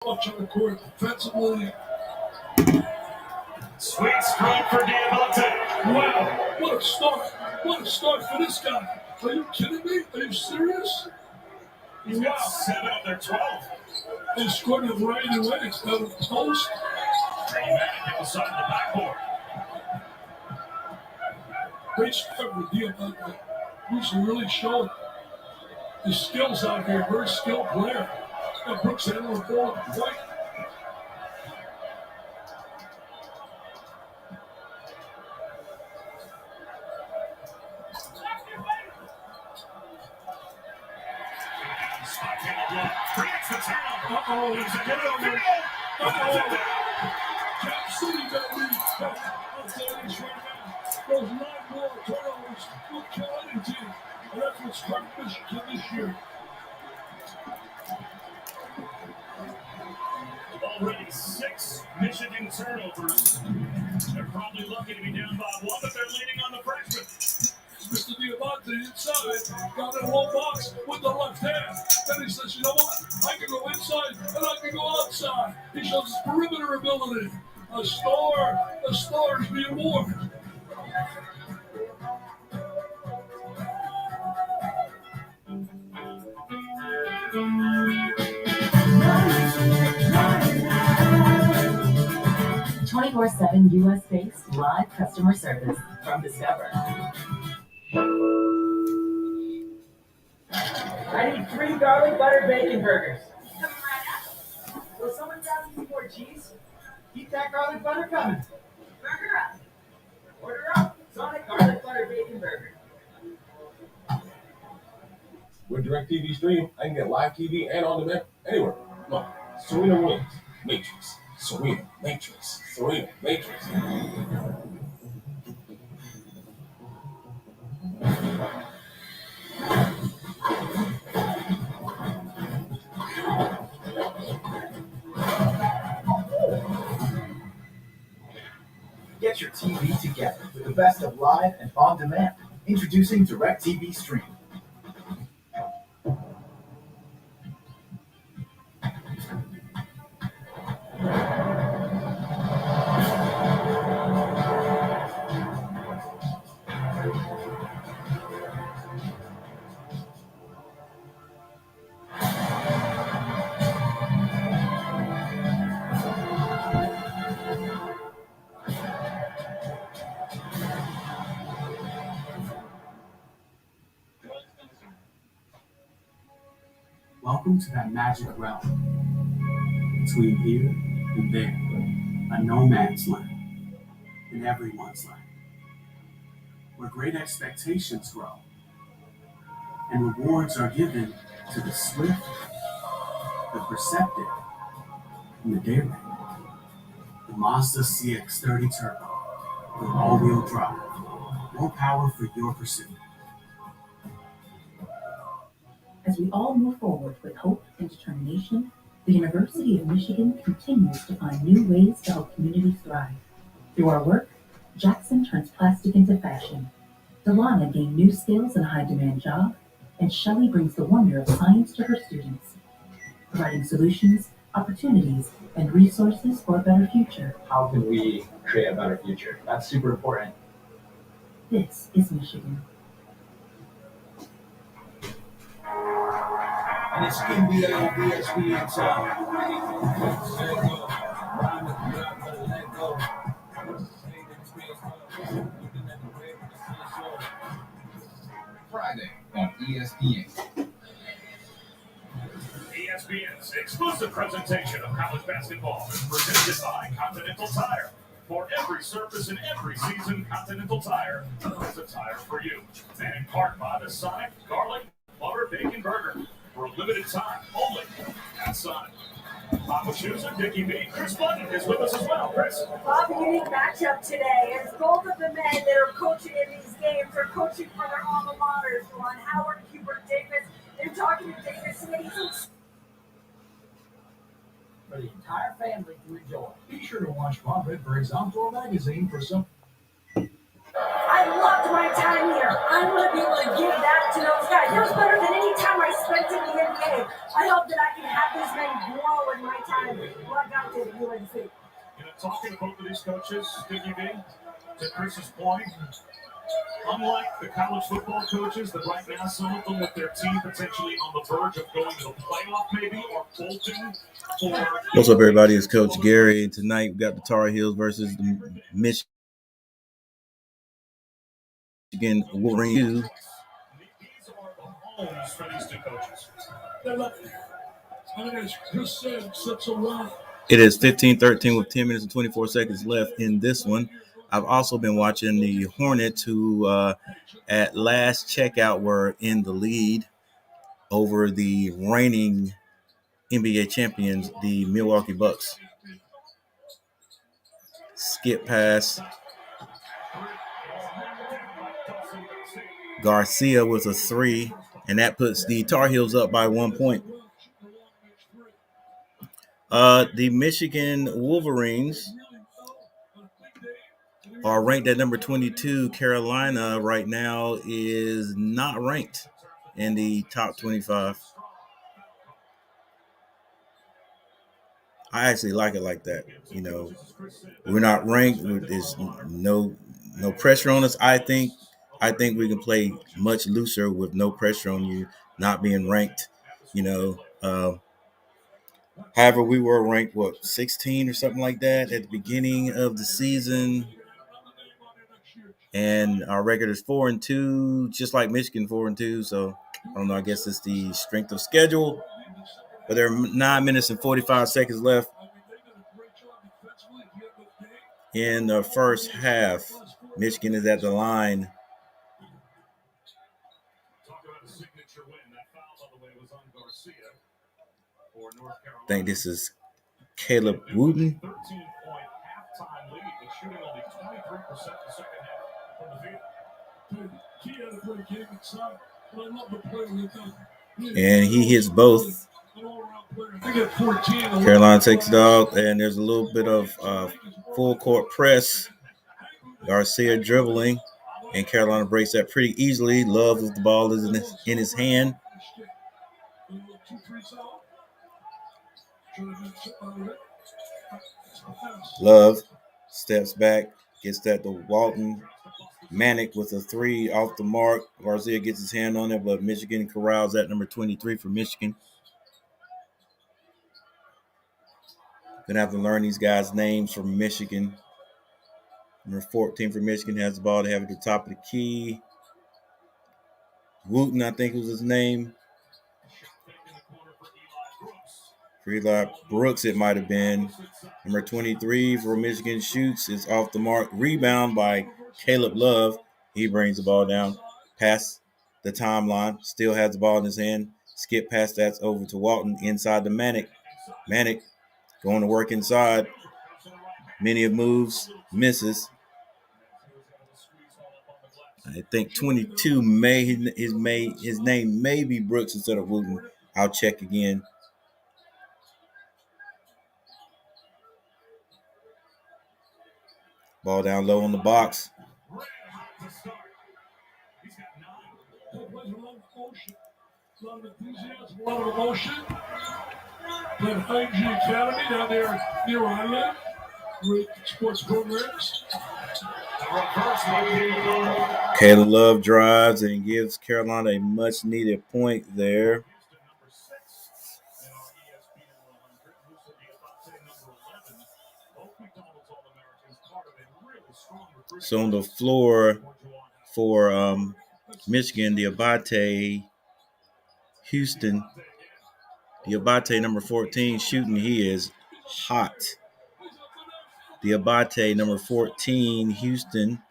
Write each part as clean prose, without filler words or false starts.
Much on the court defensively. Sweet stroke for Diamante. Wow, what a start. What a start for this guy. Are you kidding me? Are you serious? He's got 7 of their 12. He scored it right away. It's got a post. Bringing back at the side of the backboard. Great start with Diamante. He's really showing his skills out here. Very skilled player. Got Brooks handling the ball at the point. Creates the turnover. Uh-oh. He's a good field. Uh-oh. Cap City, baby. I'll tell you this right now. Those 9 more turnovers will kill any team. And that's what's hurt Michigan this year. Already 6 Michigan turnovers. They're probably lucky to be down by 1, but they're leaning on the freshman. Mr. Diamante inside, got in a low box with the left hand. Then he says, you know what? I can go inside and I can go outside. He shows his perimeter ability. A star is being born. (24/7) U.S.-based live customer service from Discover. I need 3 garlic butter bacon burgers. Coming right up. Will someone grab me more cheese? Keep that garlic butter coming. Burger up. Order up. Sonic garlic butter bacon burger. With DirecTV Stream, I can get live TV and on demand anywhere. Look, Serena Williams, Matrix. Serena, Matrix. Serena, Matrix. Get your TV together with the best of live and on demand. Introducing DirecTV Stream. Welcome to that magic realm, between here and there, a no man's land, and everyone's land, where great expectations grow, and rewards are given to the swift, the perceptive, and the daring. The Mazda CX-30 Turbo, with all-wheel drive, more power for your pursuit. As we all move forward with hope and determination, the University of Michigan continues to find new ways to help communities thrive. Through our work, Jackson turns plastic into fashion, Delana gained new skills in a high-demand job, and Shelley brings the wonder of science to her students, providing solutions, opportunities, and resources for a better future. How can we create a better future? That's super important. This is Michigan. And it's NBA, ESPN time. Let go. Rhyme with the rap, but let go. Friday on ESPN. ESPN's exclusive presentation of college basketball is presented by Continental Tire. For every surface and every season, Continental Tire is a tire for you. And in part by the Sonic Garlic Butter Bacon Burger. For a limited time only at Sonic. Papa Schuster, Dickie B, Chris Button is with us as well. Chris. Bob, a unique matchup today as both of the men that are coaching in these games are coaching for their alma maters. Ron Howard, Hubert Davis. They're talking to Davis Mason. For the entire family to enjoy. Be sure to watch Bob Redbird's Outdoor Magazine for some. I loved my time here. I want to be able to give that to those guys. That was better than any time I spent in the NBA. I hope that I can have these men grow in my time like I did at UNC. Talking to both of these coaches, Sticky B, to Chris's point, unlike the college football coaches that right now, some of them with their team potentially on the verge of going to the playoff maybe or bolting for... What's up, everybody? It's Coach Gary, and tonight we got the Tar Heels versus the Michigan Wolverines. These are the homes for these two coaches. It is 15-13 with 10 minutes and 24 seconds left in this one. I've also been watching the Hornets, who at last checkout were in the lead over the reigning NBA champions, the Milwaukee Bucks. Skip pass. Garcia with a 3, and that puts the Tar Heels up by 1 point. The Michigan Wolverines are ranked at number 22. Carolina right now is not ranked in the top 25. I actually like it like that. You know, we're not ranked. There's no pressure on us. I think we can play much looser with no pressure on you not being ranked. You know, however, we were ranked 16 or something like that at the beginning of the season, and our record is 4-2, just like Michigan 4-2. So I don't know. I guess it's the strength of schedule. But there are 9 minutes and 45 seconds left in the first half. Michigan is at the line. I think this is Caleb Wooten. And he hits both. Carolina takes it out, and there's a little bit of full court press. Garcia dribbling, and Carolina breaks that pretty easily. Love with the ball is in his hand. Love steps back, gets that to Walton. Manic with a 3 off the mark. Garcia gets his hand on it, but Michigan corrals at number 23 for Michigan. Gonna have to learn these guys' names from Michigan. Number 14 for Michigan has the ball to have at the top of the key. Wooten, I think was his name. For Eli Brooks, it might have been. Number 23 for Michigan shoots. It's off the mark. Rebound by Caleb Love. He brings the ball down past the timeline. Still has the ball in his hand. Skip past that over to Walton inside the Manic. Manic going to work inside. Many of moves, misses. I think 22 his name may be Brooks instead of Wooten. I'll check again. Ball down low on the box. A lot of enthusiasm, a lot of emotion. Playing IG Academy down there near where I live. Great sports programs. Caleb Love drives and gives Carolina a much-needed point there. So on the floor for Michigan, the Abate Houston. The Abate number 14 shooting, he is hot. The Abate number 14 Houston,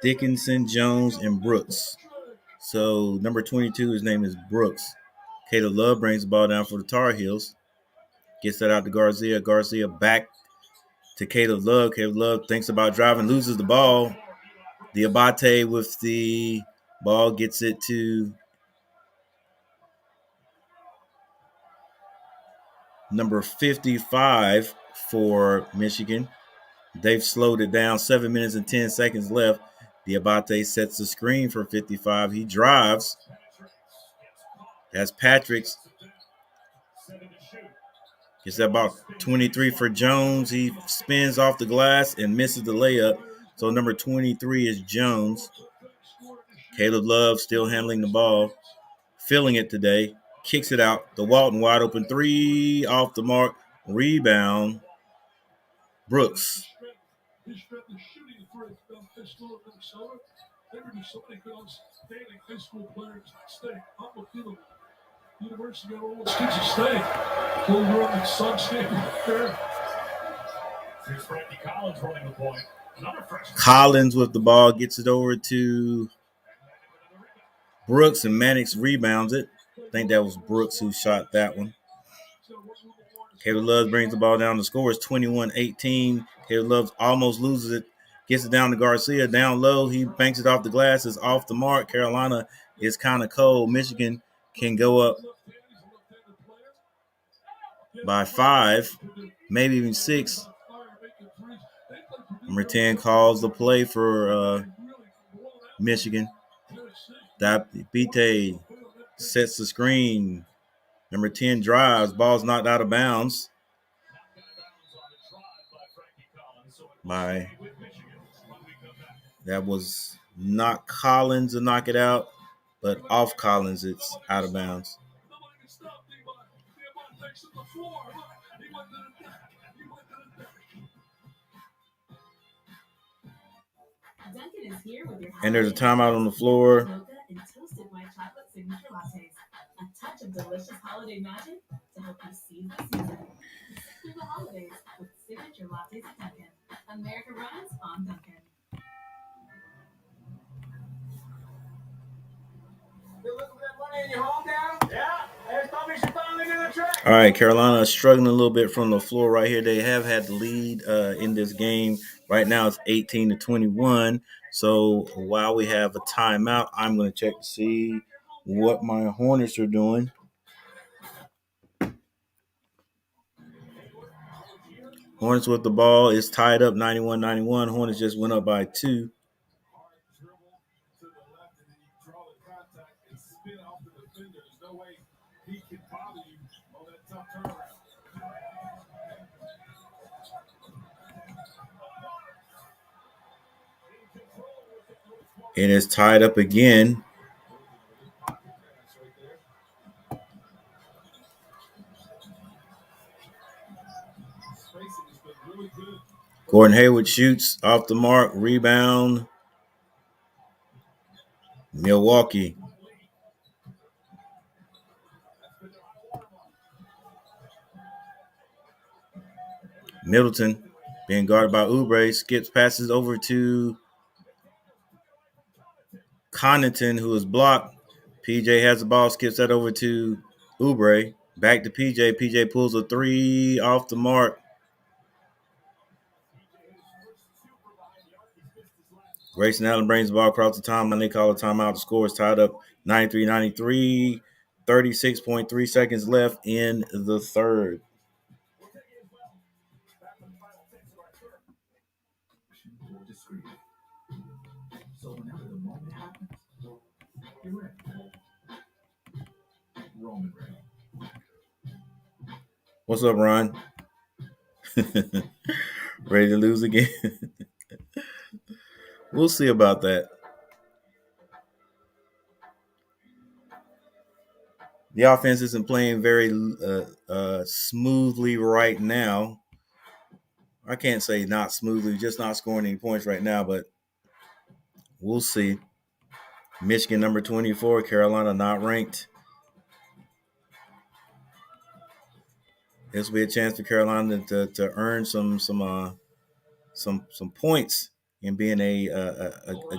Dickinson, Jones, and Brooks. So number 22, his name is Brooks. Caleb Love brings the ball down for the Tar Heels. Gets that out to Garcia. Garcia back to Caleb Love. Caleb Love thinks about driving, loses the ball. The Abate with the ball gets it to number 55 for Michigan. They've slowed it down. 7 minutes and 10 seconds left. Diabate sets the screen for 55. He drives. That's Patrick's. Gets about 23 for Jones. He spins off the glass and misses the layup. So number 23 is Jones. Caleb Love still handling the ball. Feeling it today. Kicks it out. The Walton wide open three off the mark. Rebound. Brooks. His strength is shooting threat from Pittsburgh, Minnesota. They produced so many good outstanding high school players in the state. Unbelievable. University of Oklahoma State. Wolverines Suns game there. Here's Frankie Collins running the point. Another freshman. Collins with the ball gets it over to Brooks, and Mannix rebounds it. I think that was Brooks who shot that one. Caleb Love brings the ball down. The score is 21-18. Caleb Love almost loses it. Gets it down to Garcia. Down low. He banks it off the glass. It's off the mark. Carolina is kind of cold. Michigan can go up by 5, maybe even 6. Number 10 calls the play for Michigan. Diabate sets the screen. Number 10 drives. Ball's knocked out of bounds by that was not Collins to knock it out, but off Collins, it's out of bounds. And there's a timeout on the floor. A touch of delicious holiday magic to help you seize the season. Through the holidays with signature lattes at Dunkin'. America runs on Dunkin'. You looking for that money in your hometown? Yeah. There's probably should finally do the trick. All right, Carolina is struggling a little bit from the floor right here. They have had the lead in this game. Right now it's 18-21. So while we have a timeout, I'm going to check to see what my Hornets are doing. Hornets with the ball is tied up 91-91. Hornets just went up by 2. And it's tied up again. Gordon Hayward shoots off the mark. Rebound. Milwaukee. Middleton being guarded by Oubre. Skips passes over to Connaughton, who is blocked. PJ has the ball. Skips that over to Oubre. Back to PJ. PJ pulls a 3 off the mark. Grayson Allen brings the ball across the timeline. They call a timeout. The score is tied up 93-93. 36.3 seconds left in the third. So whenever the moment happens, you're ready. Roman Reigns. What's up, Ron? Ready to lose again? We'll see about that. The offense isn't playing very smoothly right now. I can't say not smoothly, just not scoring any points right now, but we'll see. Michigan number 24, Carolina not ranked. This will be a chance for Carolina to earn some points in being a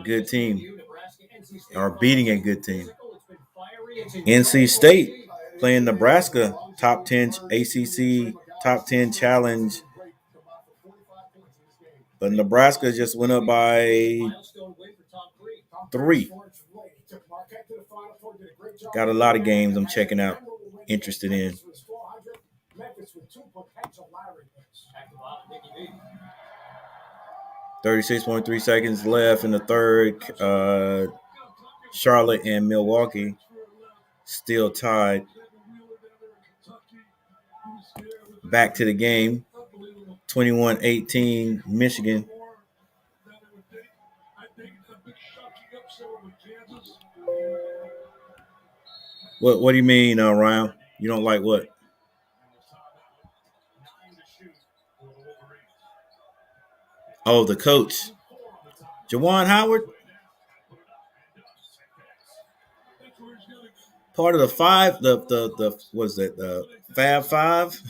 good team or beating a good team. NC State playing Nebraska, top 10 ACC top 10 challenge. But Nebraska just went up by 3. Got a lot of games I'm checking out, interested in. 36.3 seconds left in the third. Charlotte and Milwaukee still tied. Back to the game. 21-18 Michigan. What do you mean, Ryan? You don't like what? Oh, the coach. Jawan Howard? Part of the five, the what is it, the Fab Five?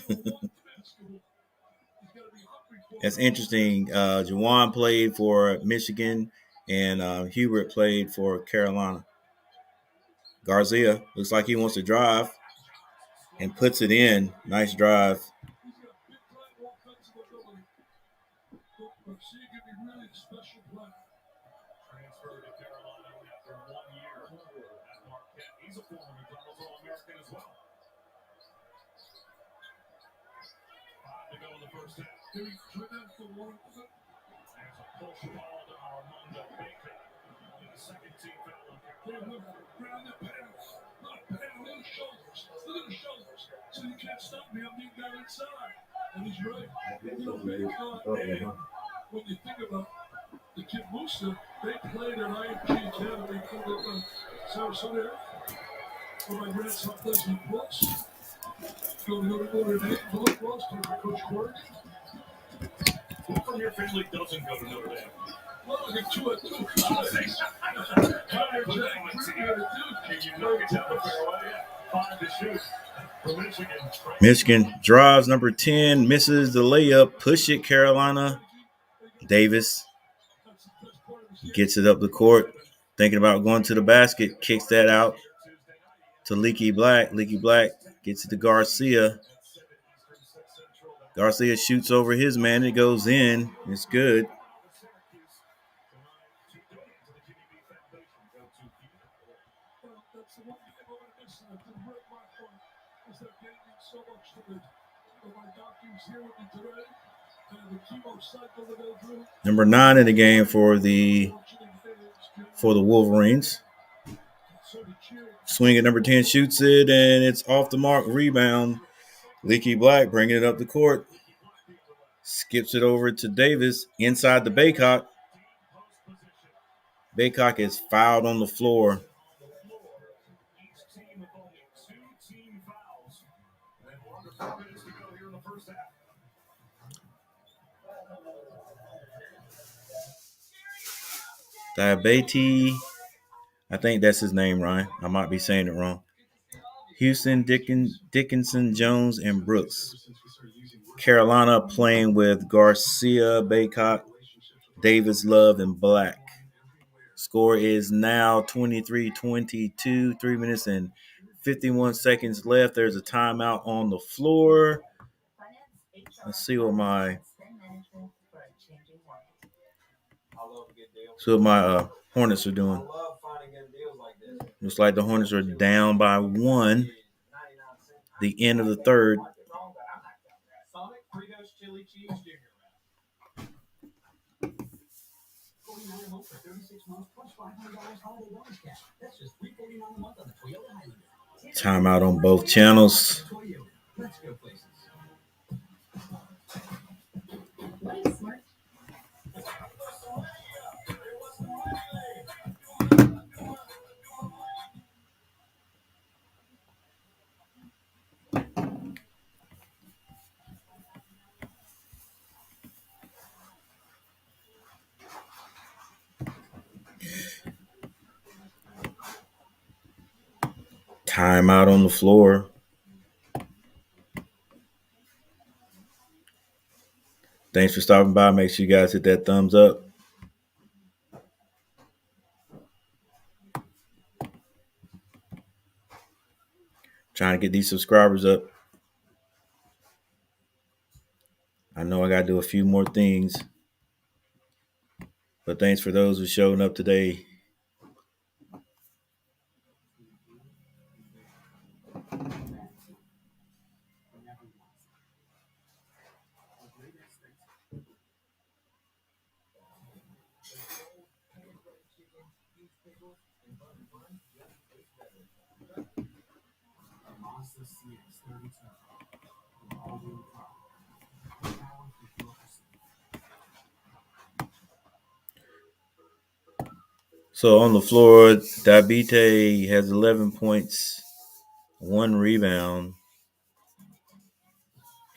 That's interesting. Jawan played for Michigan, and Hubert played for Carolina. Garcia looks like he wants to drive and puts it in. Nice drive. Transferred to Carolina after 1 year at Marquette. He's a former McDonald's All-American as well. 5 to go in the first half. There's a push ball to Armando Baker. The second team foul on Carolina. Look at the shoulders. So you can't stop me. I'm being there inside. And he's right. When you think about the kid Musa, they played at IMG Academy in Sarasota. Where my grandson plays with Brooks. Go to Notre Dame. Philip Brooks, Coach Corey. Who from your family doesn't go to Notre Dame? Well, I think two. Put them on team. You knock it down the fairway. 5 to shoot. For Michigan. Michigan drives number 10, misses the layup, push it Carolina. Davis gets it up the court, thinking about going to the basket, kicks that out to Leaky Black. Leaky Black gets it to Garcia. Garcia shoots over his man. It goes in. It's good. Number 9 in the game for the Wolverines. Swing at number 10, shoots it, and it's off the mark. Rebound. Leaky Black bringing it up the court. Skips it over to Davis inside the Baycock. Baycock is fouled on the floor. Diabetes, I think that's his name, Ryan. I might be saying it wrong. Houston, Dickinson, Jones, and Brooks. Carolina playing with Garcia, Baycock, Davis, Love, and Black. Score is now 23-22, 3 minutes and 51 seconds left. There's a timeout on the floor. Let's see what my Hornets are doing. Looks like the Hornets are down by 1. The end of the third. Timeout on both channels. Timeout on the floor. Thanks for stopping by. Make sure you guys hit that thumbs up. Trying to get these subscribers up. I know I got to do a few more things. But thanks for those who showed up today. A Mazda CX-32 with all-wheel drive. Powered with dual pursuit. So on the floor, Diabite has 11 points, 1 rebound.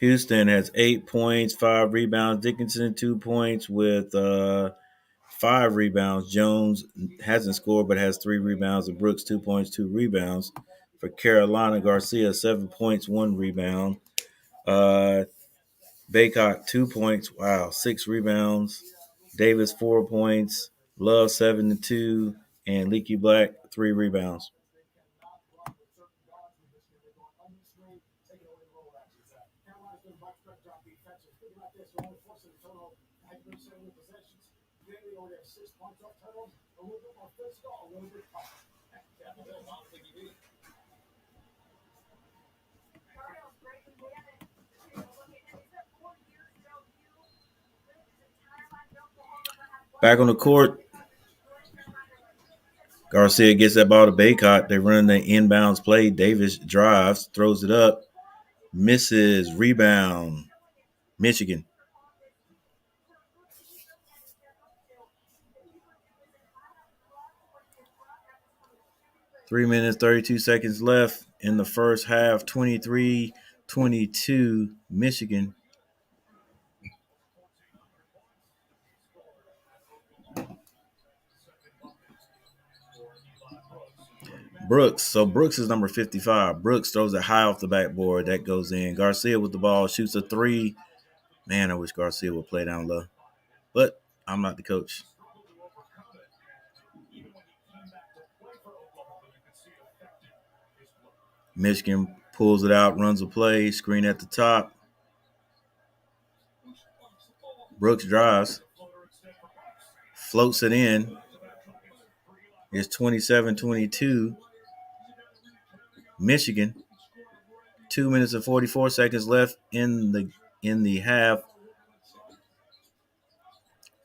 Houston has 8 points, 5 rebounds. Dickinson 2 points with 5 rebounds. Jones hasn't scored but has 3 rebounds. And Brooks 2 points, 2 rebounds. For Carolina, Garcia 7 points, 1 rebound. Baycock 2 points, 6 rebounds. Davis 4 points. Love 7 and 2, and Leaky Black 3 rebounds. Back on the court, Garcia gets that ball to Baycott. They run the inbounds play. Davis drives, throws it up, misses, rebound, Michigan. 3 minutes, 32 seconds left in the first half, 23-22, Michigan. Brooks. So Brooks is number 55. Brooks throws it high off the backboard. That goes in. Garcia with the ball, shoots a 3. Man, I wish Garcia would play down low. But I'm not the coach. Michigan pulls it out, runs a play, screen at the top. Brooks drives, floats it in. It's 27-22. Michigan. 2 minutes and 44 seconds left in the half.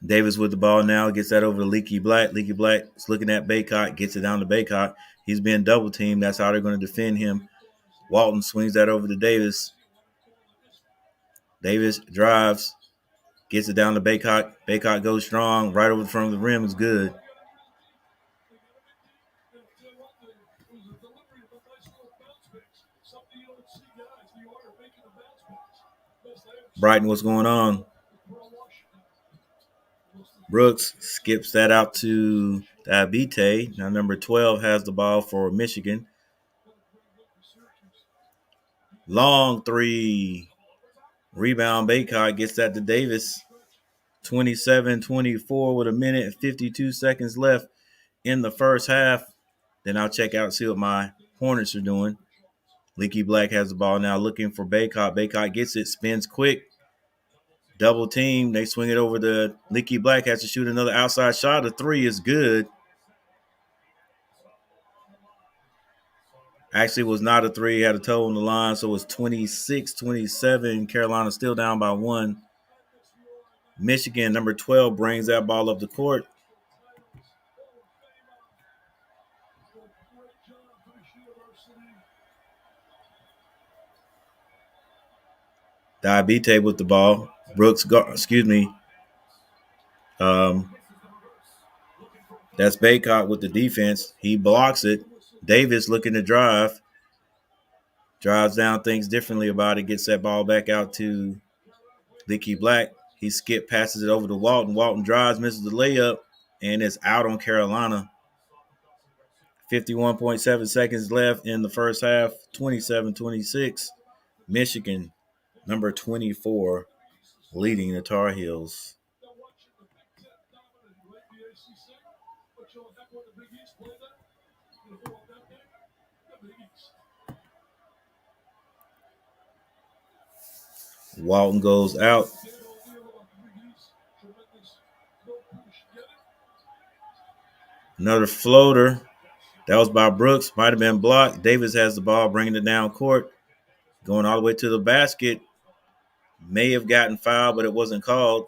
Davis with the ball now, gets that over to Leaky Black. Leaky Black is looking at Baycott, gets it down to Baycott. He's being double teamed. That's how they're going to defend him. Walton swings that over to Davis. Davis drives, gets it down to Baycott. Baycott goes strong, right over the front of the rim is good. Brighton, what's going on? Brooks skips that out to Diabite. Now number 12 has the ball for Michigan. Long 3. Rebound, Baycott gets that to Davis. 27-24 with 1 minute and 52 seconds left in the first half. Then I'll check out and see what my Hornets are doing. Leaky Black has the ball now, looking for Baycott. Baycott gets it, spins quick. Double team. They swing it over to Leaky Black. Has to shoot another outside shot. A 3 is good. Actually, was not a 3. Had a toe on the line, so it was 26-27. Carolina still down by 1. Michigan, number 12, brings that ball up the court. Diabite with the ball. Brooks, that's Baycott with the defense. He blocks it. Davis looking to drive. Drives down, thinks differently about it, gets that ball back out to Leaky Black. He passes it over to Walton. Walton drives, misses the layup, and it's out on Carolina. 51.7 seconds left in the first half, 27-26. Michigan, number 24, leading the Tar Heels. Walton goes out. Another floater. That was by Brooks. Might have been blocked. Davis has the ball, bringing it down court. Going all the way to the basket. May have gotten fouled, but it wasn't called.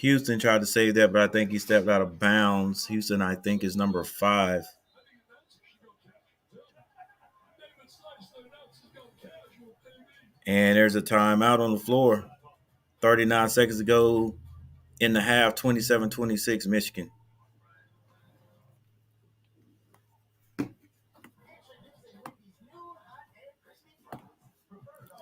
Houston tried to save that, but I think he stepped out of bounds. Houston, I think, is number 5. And there's a timeout on the floor. 39 seconds to go in the half, 27-26, Michigan.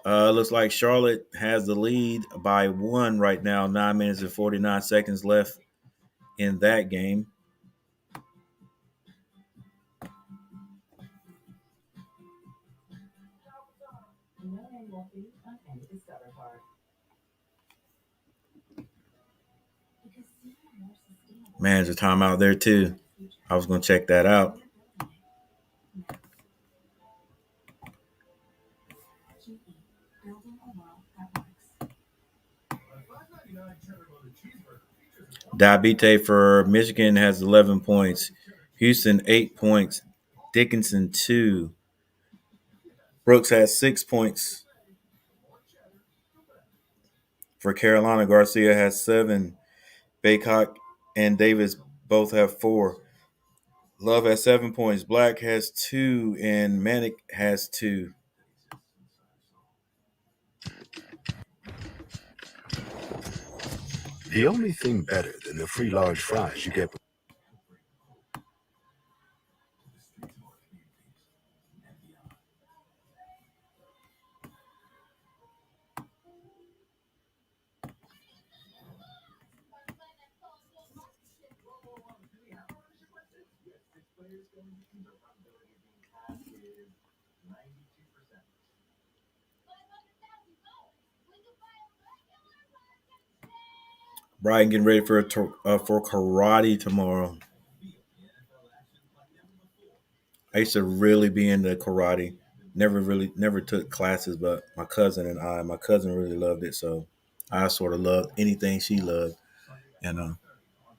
Looks like Charlotte has the lead by 1 right now. 9 minutes and 49 seconds left in that game. Man, there's a timeout there too. I was going to check that out. Diabite for Michigan has 11 points. Houston, 8 points. Dickinson, 2. Brooks has 6 points. For Carolina, Garcia has 7. Baycock and Davis both have 4. Love has 7 points. Black has 2. And Manic has 2. The only thing better than the free large fries you get. Brian getting ready for karate tomorrow. I used to really be into karate. Never took classes, but my cousin really loved it, so I sort of loved anything she loved, and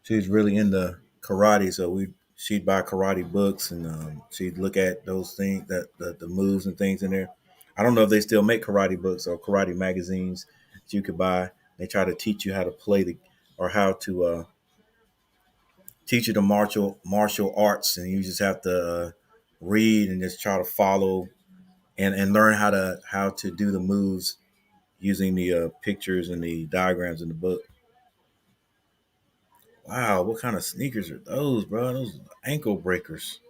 she's really into karate. So she'd buy karate books, and she'd look at those things that the moves and things in there. I don't know if they still make karate books or karate magazines that you could buy. They try to teach you how to play or how to teach you the martial arts, and you just have to read and just try to follow and learn how to do the moves using the pictures and the diagrams in the book. Wow, what kind of sneakers are those, bro? Those ankle breakers.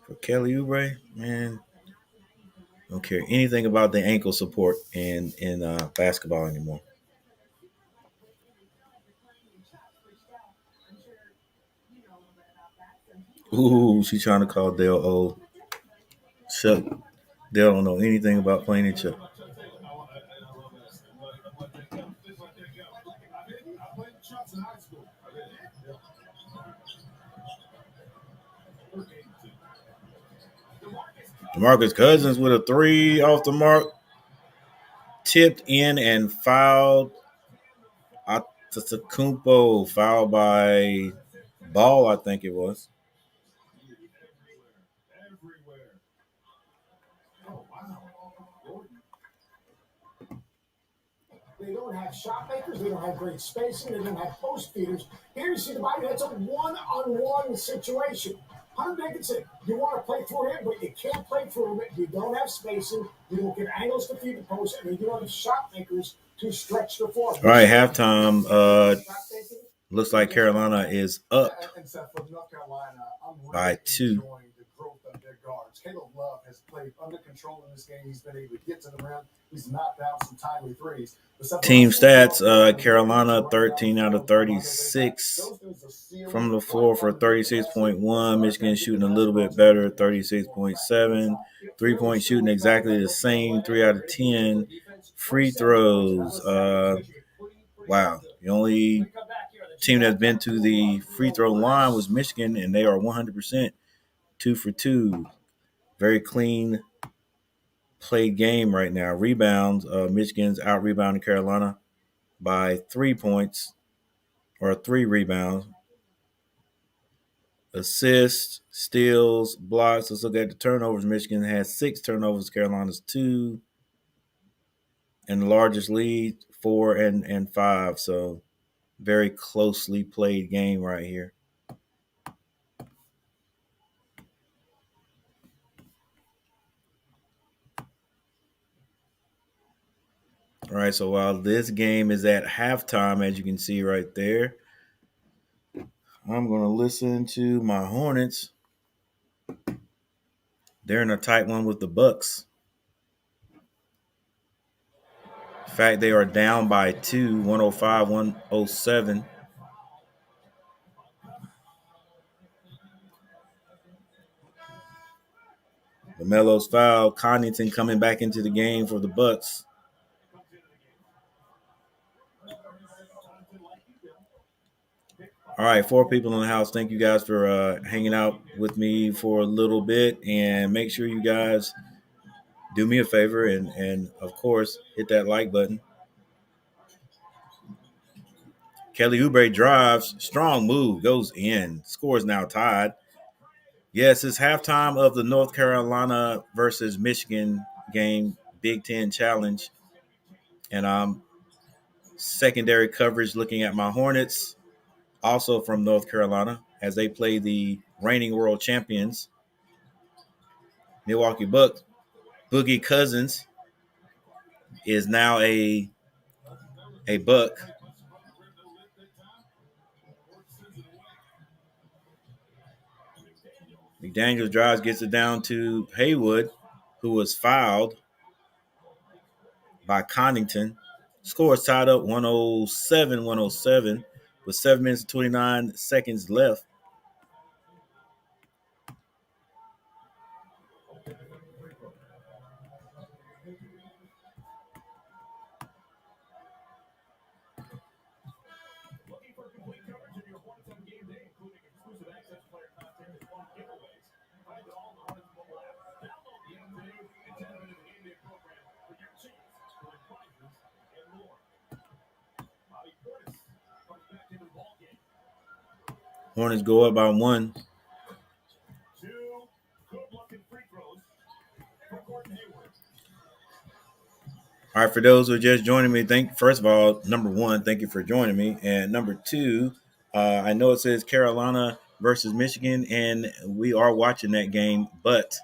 For Kelly Oubre, man, don't care anything about the ankle support in basketball anymore. Ooh, she's trying to call Dale old. Chuck, Dale don't know anything about playing in Chuck. DeMarcus Cousins with a 3 off the mark, tipped in and fouled. Antetokounmpo fouled by Ball, I think it was. They don't have shot makers. They don't have great spacing. They don't have post feeders. Here you see the body. That's a one-on-one situation. Hunter Dickinson, you want to play through him, but you can't play through him. You don't have spacing. You don't get angles to feed the post, and you don't have shot makers to stretch the floor. All right, halftime. Looks like Carolina is up by 2. Caleb Love has played under control in this game. He's been able to get to the rim. He's knocked down some timely threes. Team stats, Carolina 13 out of 36 from the floor for 36.1. Michigan shooting a little bit better, 36.7. 3-point shooting exactly the same, 3 out of 10. Free throws, wow. The only team that's been to the free throw line was Michigan, and they are 100%, 2 for 2. Very clean played game right now. Rebounds, Michigan's out rebounding Carolina by 3 points or 3 rebounds. Assists, steals, blocks. Let's look at the turnovers. Michigan has 6 turnovers. Carolina's 2. in the largest lead, 4-5. So very closely played game right here. All right, so while this game is at halftime, as you can see right there, I'm going to listen to my Hornets. They're in a tight one with the Bucks. In fact, they are down by 2, 105-107. LaMelo's foul. Connaughton coming back into the game for the Bucks. All right, 4 people in the house. Thank you guys for hanging out with me for a little bit. And make sure you guys do me a favor and of course, hit that like button. Kelly Oubre drives. Strong move. Goes in. Score is now tied. Yes, it's halftime of the North Carolina versus Michigan game, Big Ten Challenge. And secondary coverage looking at my Hornets, also from North Carolina, as they play the reigning world champions, Milwaukee Bucks. Boogie Cousins is now a Buck. McDaniels drives, gets it down to Haywood, who was fouled by Connaughton. Score is tied up 107-107 with 7 minutes and 29 seconds left. Hornets go up by 1. All right, for those who are just joining me, first of all, number 1, thank you for joining me. And number 2, I know it says Carolina versus Michigan, and we are watching that game, but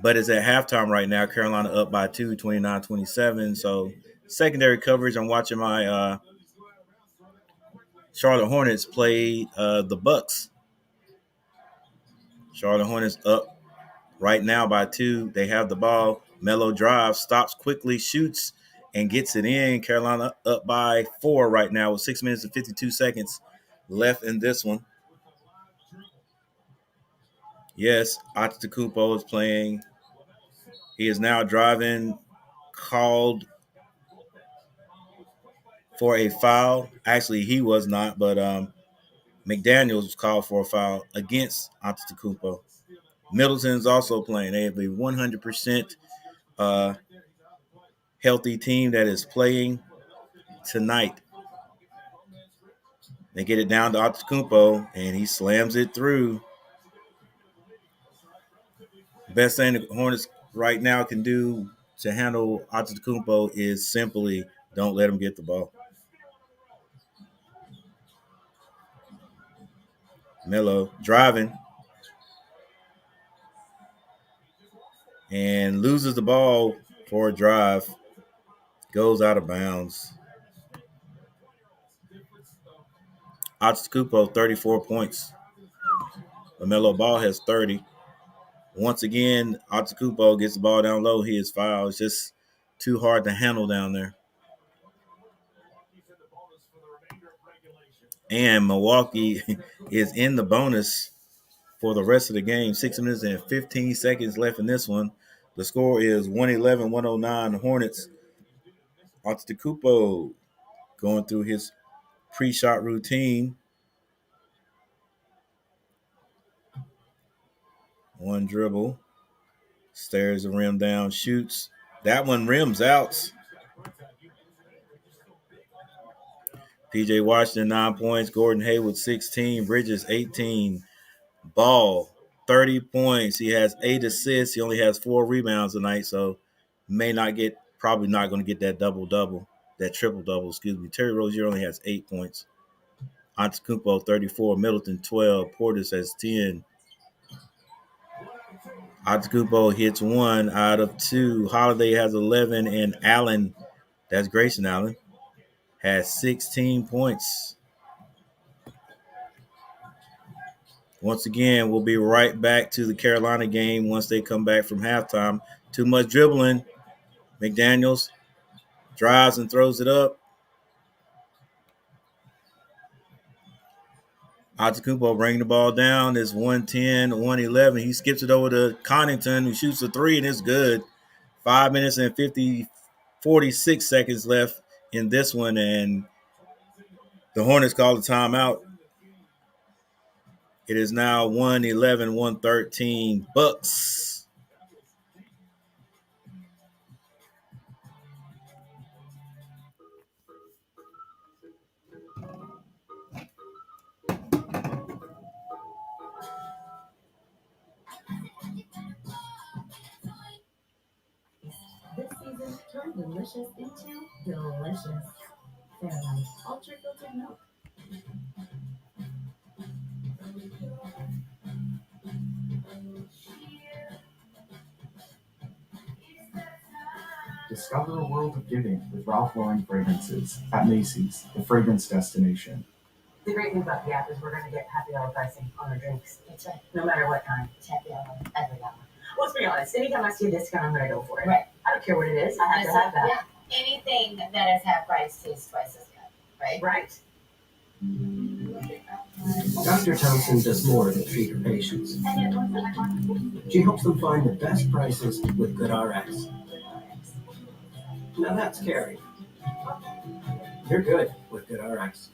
it's at halftime right now. Carolina up by 2, 29-27. So secondary coverage, I'm watching my Charlotte Hornets play the Bucks. Charlotte Hornets up right now by 2. They have the ball. Melo drives, stops quickly, shoots, and gets it in. Carolina up by 4 right now with 6 minutes and 52 seconds left in this one. Yes, Antetokounmpo is playing. He is now driving, called for a foul. Actually, he was not, but McDaniels was called for a foul against Antetokounmpo. Middleton's also playing. They have a 100% healthy team that is playing tonight. They get it down to Antetokounmpo, and he slams it through. Best thing the Hornets right now can do to handle Antetokounmpo is simply don't let him get the ball. Melo driving and loses the ball for a drive. Goes out of bounds. Antetokounmpo, 34 points. LaMelo Ball has 30. Once again, Antetokounmpo gets the ball down low. He is fouled. It's just too hard to handle down there. And Milwaukee is in the bonus for the rest of the game. 6 minutes and 15 seconds left in this one. The score is 111-109 Hornets. Antetokounmpo going through his pre-shot routine. One dribble. Stares the rim down, shoots. That one rims out. P.J. Washington, 9 points. Gordon Hayward, 16. Bridges, 18. Ball, 30 points. He has 8 assists. He only has 4 rebounds tonight, so probably not going to get that double-double, that triple-double, excuse me. Terry Rozier only has 8 points. Antetokounmpo, 34. Middleton, 12. Portis has 10. Antetokounmpo hits 1 out of 2. Holiday has 11. And Allen, that's Grayson Allen, has 16 points. Once again, we'll be right back to the Carolina game once they come back from halftime. Too much dribbling. McDaniels drives and throws it up. Antetokounmpo bringing the ball down. It's 110, 111. He skips it over to Connaughton, who shoots a 3, and it's good. 5 minutes and 46 seconds left in this one, and the Hornets call the timeout. It is now 111, 113 Bucks. This season, turn delicious into delicious. Fairlight Ultra Filtered Milk. Discover a world of giving with Ralph Lauren fragrances at Macy's, the fragrance destination. The great thing about the app is we're going to get happy hour pricing on our drinks. That's right. No matter what kind. It's happy hour every hour. Let's be honest. Anytime I see a discount, I'm going to go for it. Right. I don't care what it is. I have to have that. Yeah. Anything that is half price tastes twice as good. Right? Right. Dr. Thompson does more than treat her patients. She helps them find the best prices with GoodRx. Now that's caring. You're good with GoodRx.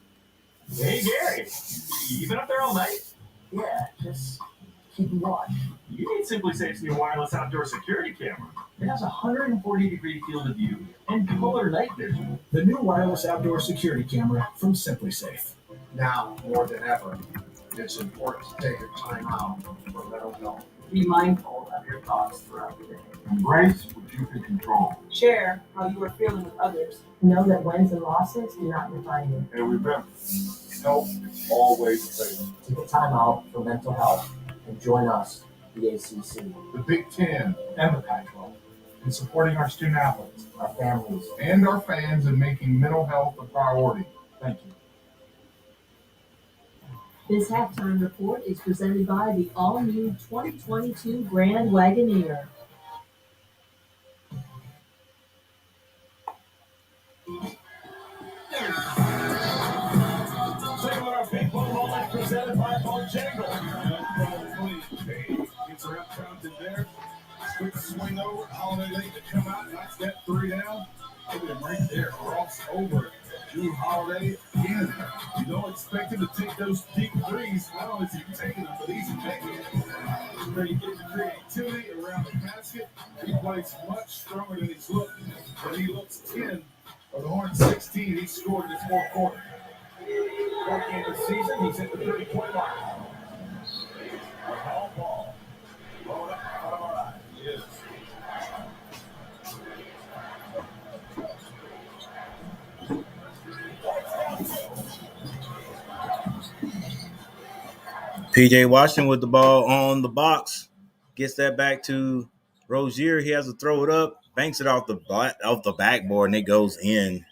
Hey, Gary. You been up there all night? Yeah, just keep watch. You need Simply Safe's new wireless outdoor security camera. It has a 140-degree field of view and color night vision. The new wireless outdoor security camera from Simply Safe. Now, more than ever, it's important to take your time out for mental health. Be mindful of your thoughts throughout the day. Embrace what you can control. Share how you are feeling with others. Know that wins and losses do not define you. And remember, health is always safe. Take a time out for mental health and join us, the ACC, The Big Ten and the Pac-12 in supporting our student athletes, our families, and our fans in making mental health a priority. Thank you. This halftime report is presented by the all-new 2022 Grand Wagoneer. Presented by Bojangles. Gets her up, Compton there. Quick swing over. Holiday late to come out. Knocks that 3 down. Look at him right there. Cross over. Drew Holiday again. You don't expect him to take those deep threes. Not only is he taking them, but he's making it. Where he gets the creativity around the basket. He plays much stronger than he's looked. And he looks 10 of the Hornets 16 he scored in this fourth quarter. Fourth game of the season, he's hit the 30-point mark. All ball. Blown up out of our eyes. Yes. PJ Washington with the ball on the box. Gets that back to Rozier. He has to throw it up. Banks it off the backboard, and it goes in.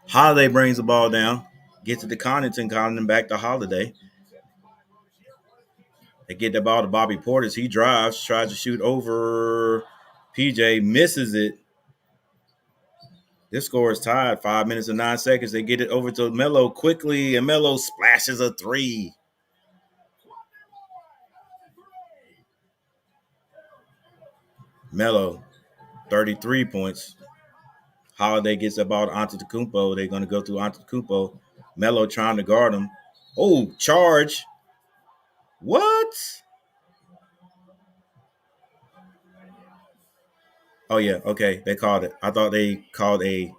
Holiday brings the ball down. Gets it to Connaughton back to Holiday. They get the ball to Bobby Portis. He drives, tries to shoot over PJ, misses it. This score is tied. 5 minutes and 9 seconds. They get it over to Melo quickly, and Melo splashes a 3. Melo, 33 points. Holiday gets the ball to Antetokounmpo. They're going to go through Antetokounmpo. Melo trying to guard him. Oh, charge. What? Oh, yeah. Okay. They called it. I thought they called a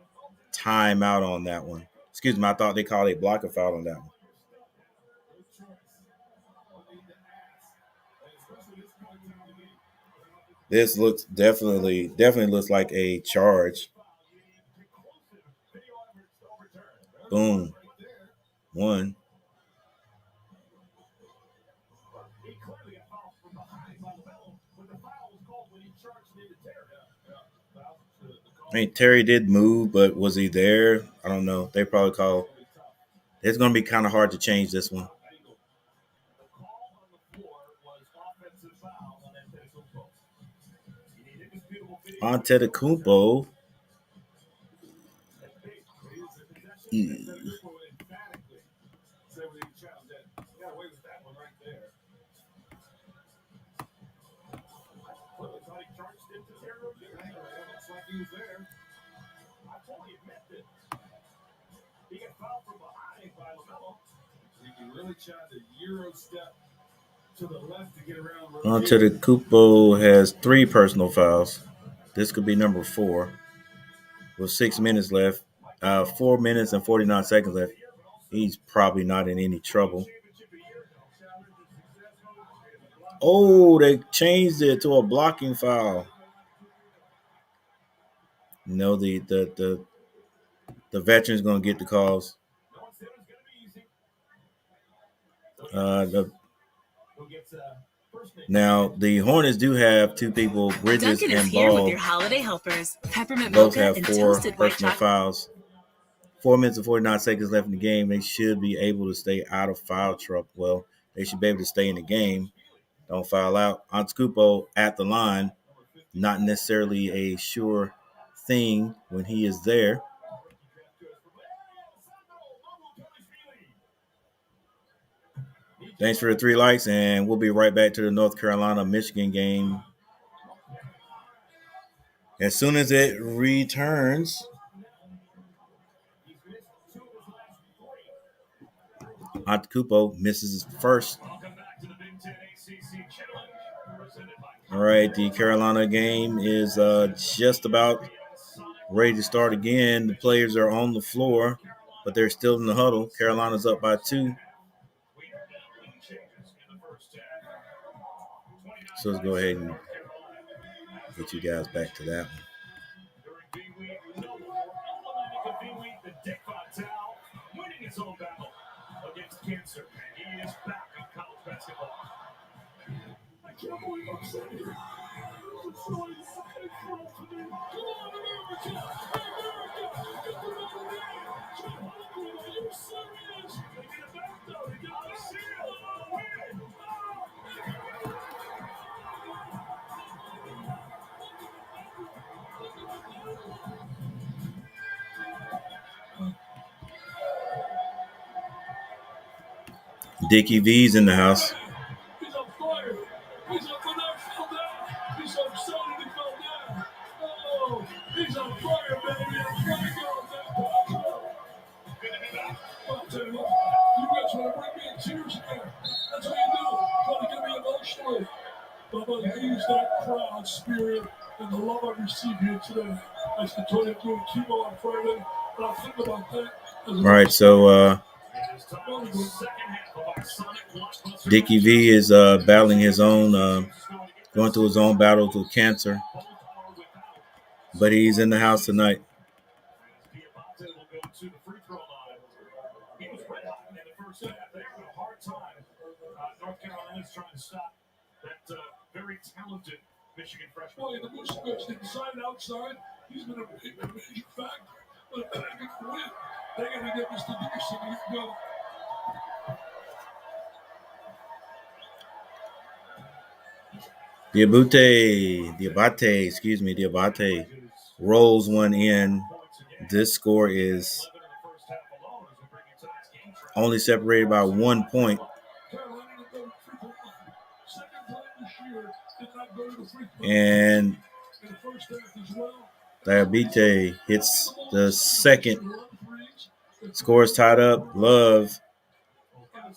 timeout on that one. Excuse me. I thought they called a blocker foul on that one. This looks definitely looks like a charge. Boom. One. I mean, Terry did move, but was he there? I don't know. They probably call. It's going to be kind of hard to change this one. Antetokounmpo. Antetokounmpo has 3 personal fouls. This could be number 4 with 6 minutes left. 4 minutes and 49 seconds left. He's probably not in any trouble. Oh, they changed it to a blocking foul. No, the veteran's going to get the calls. Now, the Hornets do have 2 people, Bridges Duncan is and here with Ball. your holiday helpers. Peppermint Both mocha have and 4 toasted white personal chocolate. fouls. 4 minutes and 49 seconds left in the game. They should be able to stay out of foul trouble. Well, they should be able to stay in the game. Don't foul out. Antetokounmpo at the line, not necessarily a sure thing when he is there. Thanks for the 3 likes, and we'll be right back to the North Carolina-Michigan game as soon as it returns. Antetokounmpo misses his first. All right, the Carolina game is just about ready to start again. The players are on the floor, but they're still in the huddle. Carolina's up by 2. So let's go ahead and get you guys back to that one. Winning his own battle against cancer, and he is back in college basketball. I can't believe I'm sitting here. It's so exciting for me. Come on, America! America! Get the number 9! Jim Holmgren, are you serious? They get it back, though. They got to see it. Win! Dickie V's in the house. He's on fire. He's up when I fell down. He's so excited he fell down. Oh, he's on fire, baby. I'm trying to go with that. Good to be back. I'll tell you what, you guys want to bring me in tears again. That's how you do it. Trying to get me emotionally. But I'm going to use that crowd spirit and the love I received here today. As the Tony doing chemo on Friday. And I'll think about that. All right, so Dickie V is battling his own, going through his own battles with cancer. But he's in the house tonight. He was red hot in the first half. They had a hard time. North Carolina's trying to stop that very talented Michigan freshman. Well, the Moose coach inside outside, he's been a major factor. But if they're going to win, they're going to get Mr. Dickerson to go. Diabate rolls one in. This score is only separated by 1 point. And Diabate hits the second. Score is tied up. Love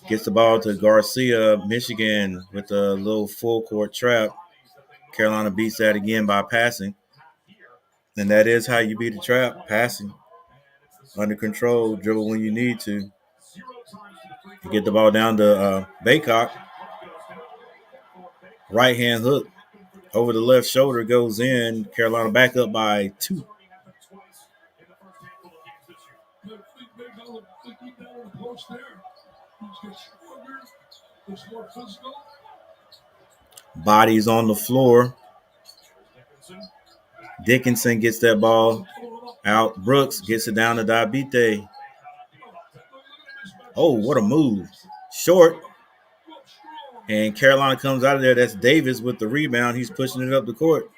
gets the ball to Garcia, Michigan, with a little full court trap. Carolina beats that again by passing. And that is how you beat a trap, passing. Under control, dribble when you need to. You get the ball down to Baycock. Right hand hook. over the left shoulder goes in. Carolina back up by 2. Bodies on the floor. Dickinson gets that ball out. Brooks gets it down to Diabite. Oh, what a move. Short. And Carolina comes out of there. That's Davis with the rebound. He's pushing it up the court.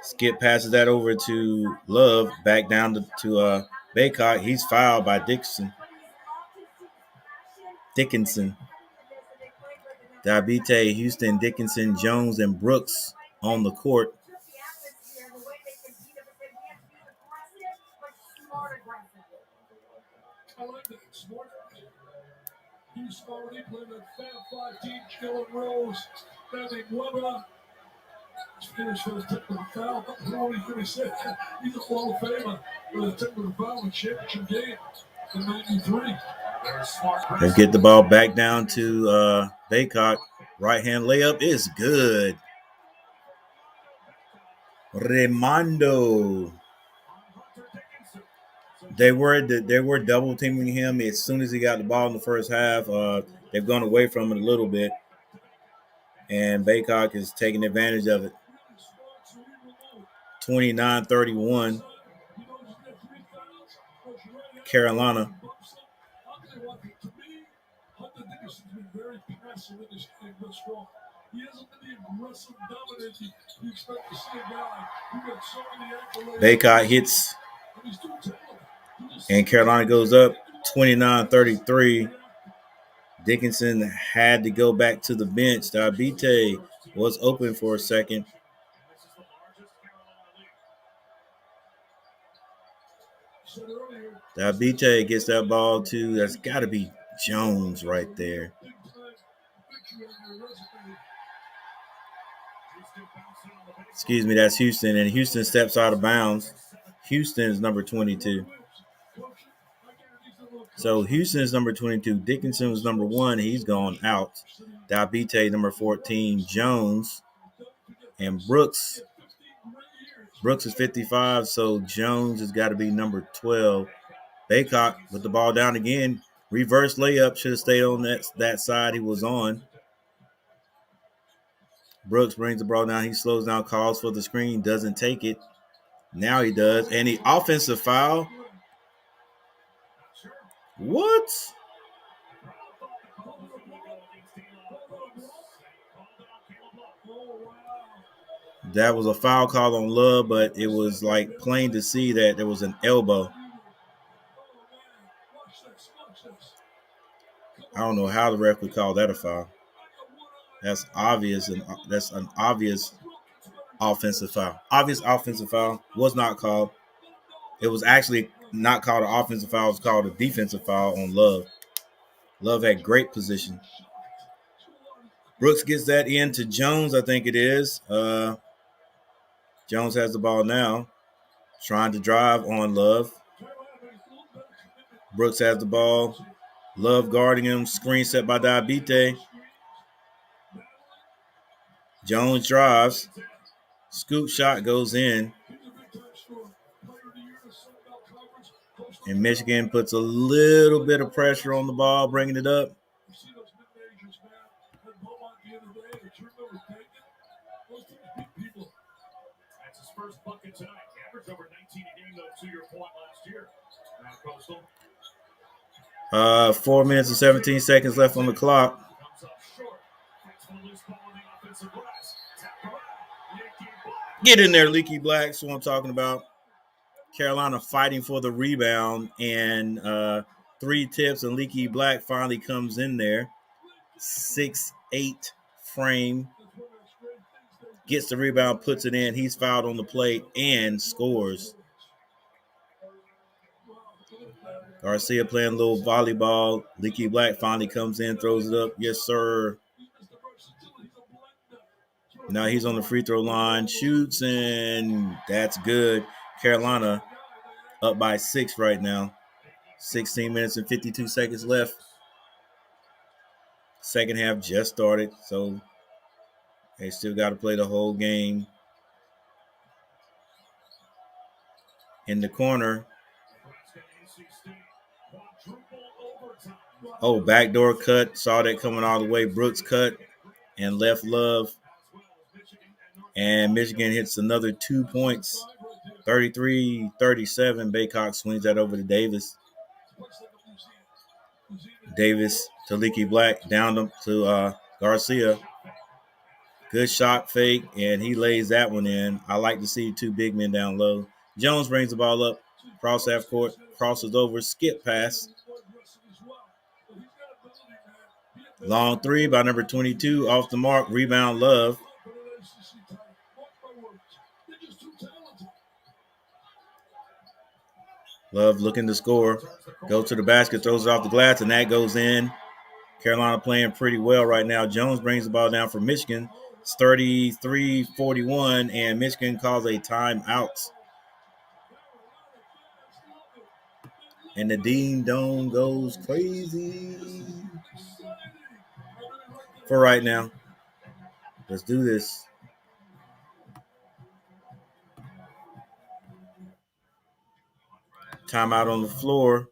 Skip passes that over to Love. Back down to Baycott. He's fouled by Dickinson. Diabite, Houston, Dickinson, Jones, and Brooks on the court. I like that. Smart. He's already playing that Fab 5 team. Jalen Rose, Danny Weber. Finish for the technical foul. He's a Hall of Famer for the technical foul in championship game in '93. They get the ball back down to Baycott. Right hand layup is good. Remando. They were double teaming him as soon as he got the ball in the first half. They've gone away from it a little bit, and Baycott is taking advantage of it. 29-31. Carolina. Very passive in this game thus far. He hasn't been the aggressive dominant you expect to see a guy who got so many accolades. Baycott hits, and Carolina goes up 29-33. Dickinson had to go back to the bench. Diabite was open for a second. Diabite gets that ball to, that's got to be Jones right there. Excuse me, that's Houston, and Houston steps out of bounds. Houston is number 22. So Houston is number 22. Dickinson was number 1. He's gone out. Diabite, number 14. Jones and Brooks. Brooks is 55, so Jones has got to be number 12. Baycott with the ball down again. Reverse layup, should have stayed on that side he was on. Brooks brings the ball down. He slows down, calls for the screen, doesn't take it. Now he does. And the offensive foul. What? That was a foul call on Love, but it was like plain to see that there was an elbow. I don't know how the ref would call that a foul. That's obvious, and that's an obvious offensive foul. Obvious offensive foul was not called. It was actually not called an offensive foul. It was called a defensive foul on Love. Love had great position. Brooks gets that in to Jones, I think it is. Jones has the ball now, trying to drive on Love. Brooks has the ball. Love guarding him. Screen set by Diabite. Jones drives. Scoop shot goes in. And Michigan puts a little bit of pressure on the ball, bringing it up. That's his first bucket tonight. Averaged over 19 a game, though, to your point last year. Coastal. 4 minutes and 17 seconds left on the clock. Get in there, Leaky Black. That's what I'm talking about. Carolina fighting for the rebound, and 3 tips, and Leaky Black finally comes in there. 6'8" frame. Gets the rebound, puts it in. He's fouled on the play and scores. Garcia playing a little volleyball. Leaky Black finally comes in, throws it up. Yes, sir. Now he's on the free throw line, shoots, and that's good. Carolina up by 6 right now. 16 minutes and 52 seconds left. Second half just started, so They still got to play the whole game. In the corner. Oh, backdoor cut. Saw that coming all the way. Brooks cut and left Love. And Michigan hits another 2 points. 33-37. Baycock swings that over to Davis. Davis to Leaky Black. Down to Garcia. Good shot fake, and he lays that one in. I like to see two big men down low. Jones brings the ball up. Cross half court. Crosses over. Skip pass. Long three by number 22. Off the mark. Rebound Love. Love looking to score. Goes to the basket. Throws it off the glass, and that goes in. Carolina playing pretty well right now. Jones brings the ball down for Michigan. It's 33-41, and Michigan calls a timeout. And the Dean Dome goes crazy for right now. Let's do this. Timeout on the floor.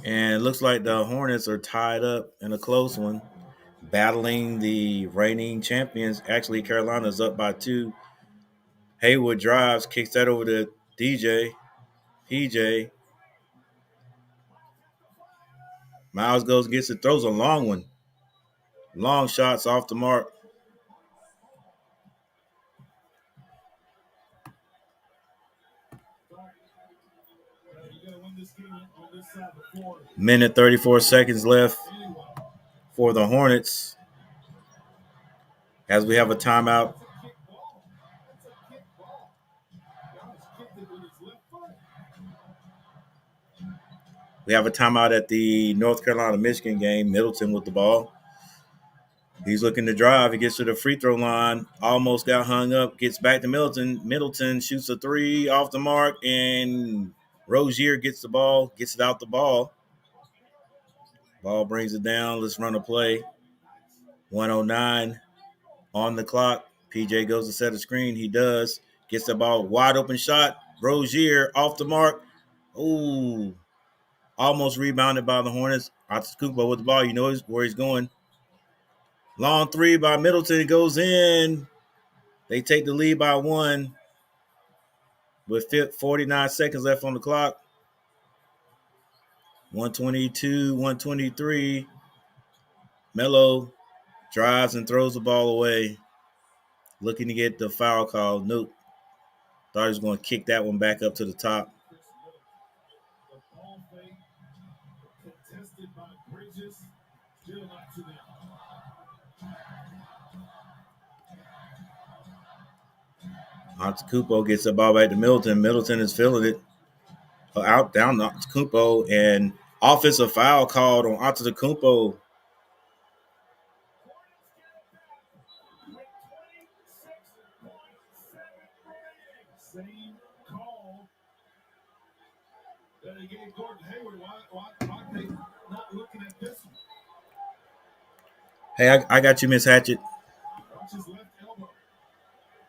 And it looks like the Hornets are tied up in a close one, battling the reigning champions. Actually, Carolina's up by 2. Haywood drives, kicks that over to PJ. Miles goes, gets it, throws a long one. Long shots off the mark. Minute 34 seconds left for the Hornets as we have a timeout. We have a timeout at the North Carolina-Michigan game. Middleton with the ball. He's looking to drive. He gets to the free throw line. Almost got hung up. Gets back to Middleton. Middleton shoots a 3 off the mark, and Rozier gets the ball, gets it out the ball. Ball brings it down. Let's run a play. 109 on the clock. PJ goes to set a screen. He does. Gets the ball. Wide open shot. Rozier off the mark. Ooh. Almost rebounded by the Hornets. Antetokounmpo with the ball. You know where he's going. Long 3 by Middleton. It goes in. They take the lead by 1 with 49 seconds left on the clock. 122, 123. Melo drives and throws the ball away. Looking to get the foul call. Nope. Thought he was going to kick that one back up to the top. Antetokounmpo gets the ball back to Middleton. Middleton is feeling it. Out, down Antetokounmpo, and offensive foul called on Antetokounmpo. Same call that they gave Gordon Hayward. Why they not looking at this one? Hey, I got you, Miss Hatchet. Watch his left elbow.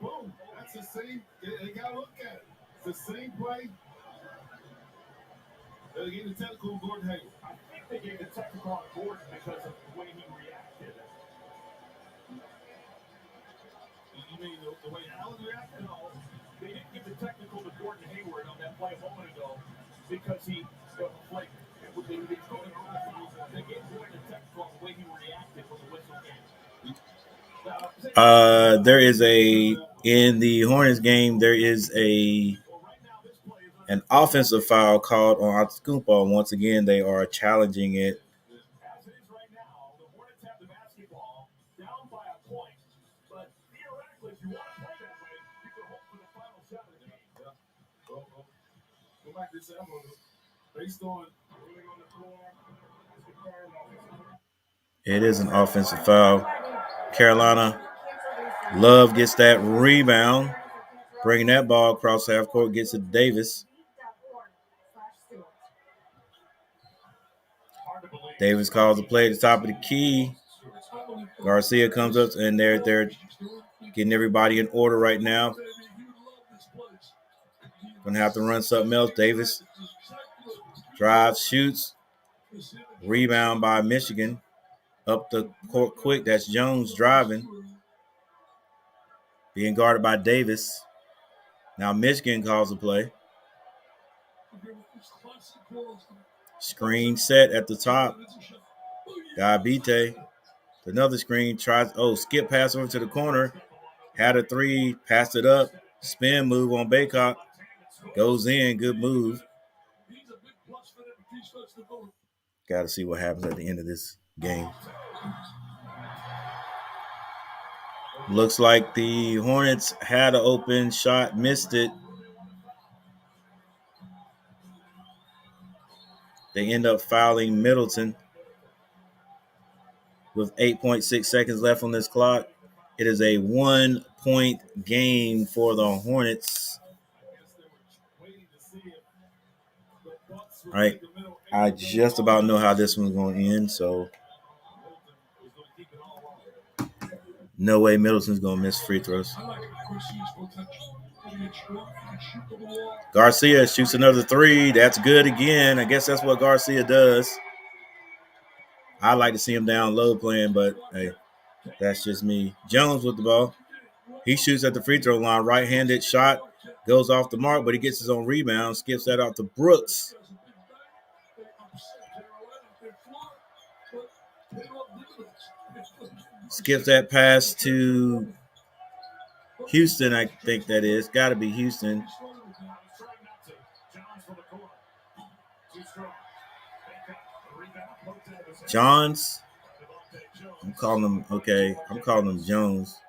Boom. That's the same. They got to look at it. It's the same play. They gave the technical on Gordon Hayward. I think they gave the technical on Gordon because of the way he reacted. You mean the way Allen reacted? No. They didn't give the technical to Gordon Hayward on that play a moment ago because he like they gave Gordon the technical on the way he reacted when the whistle came. There is in the Hornets game, there is an offensive foul called on Antetokounmpo. Once again, they are challenging it. As it is right now, the Hornets have the basketball down by a point, but theoretically, if you want to play that way, you can hope for the final shot of the game. Yeah. Go back to this elbow. Based on the floor. It is an offensive foul. Carolina, Love gets that rebound, bringing that ball across half court, gets it to Davis. Davis calls the play at the top of the key. Garcia comes up, and they're getting everybody in order right now. Gonna have to run something else. Davis drives, shoots, rebound by Michigan. Up the court quick. That's Jones driving, being guarded by Davis. Now Michigan calls the play. Screen set at the top. Diabite. Another screen tries. Skip pass over to the corner. Had a three. Passed it up. Spin move on Baycock. Goes in. Good move. Got to see what happens at the end of this game. Looks like the Hornets had an open shot, missed it. They end up fouling Middleton with 8.6 seconds left on this clock. It is a 1-point game for the Hornets. All right. I just about know how this one's going to end, so no way Middleton's going to miss free throws. Garcia shoots another three. That's good again. I guess that's what Garcia does. I like to see him down low playing, but hey, that's just me. Jones with the ball. He shoots at the free throw line. Right-handed shot goes off the mark, but he gets his own rebound. Skips that off to Brooks. Skips that pass to Houston, I think that is. Got to be Houston. Johns. I'm calling him Jones.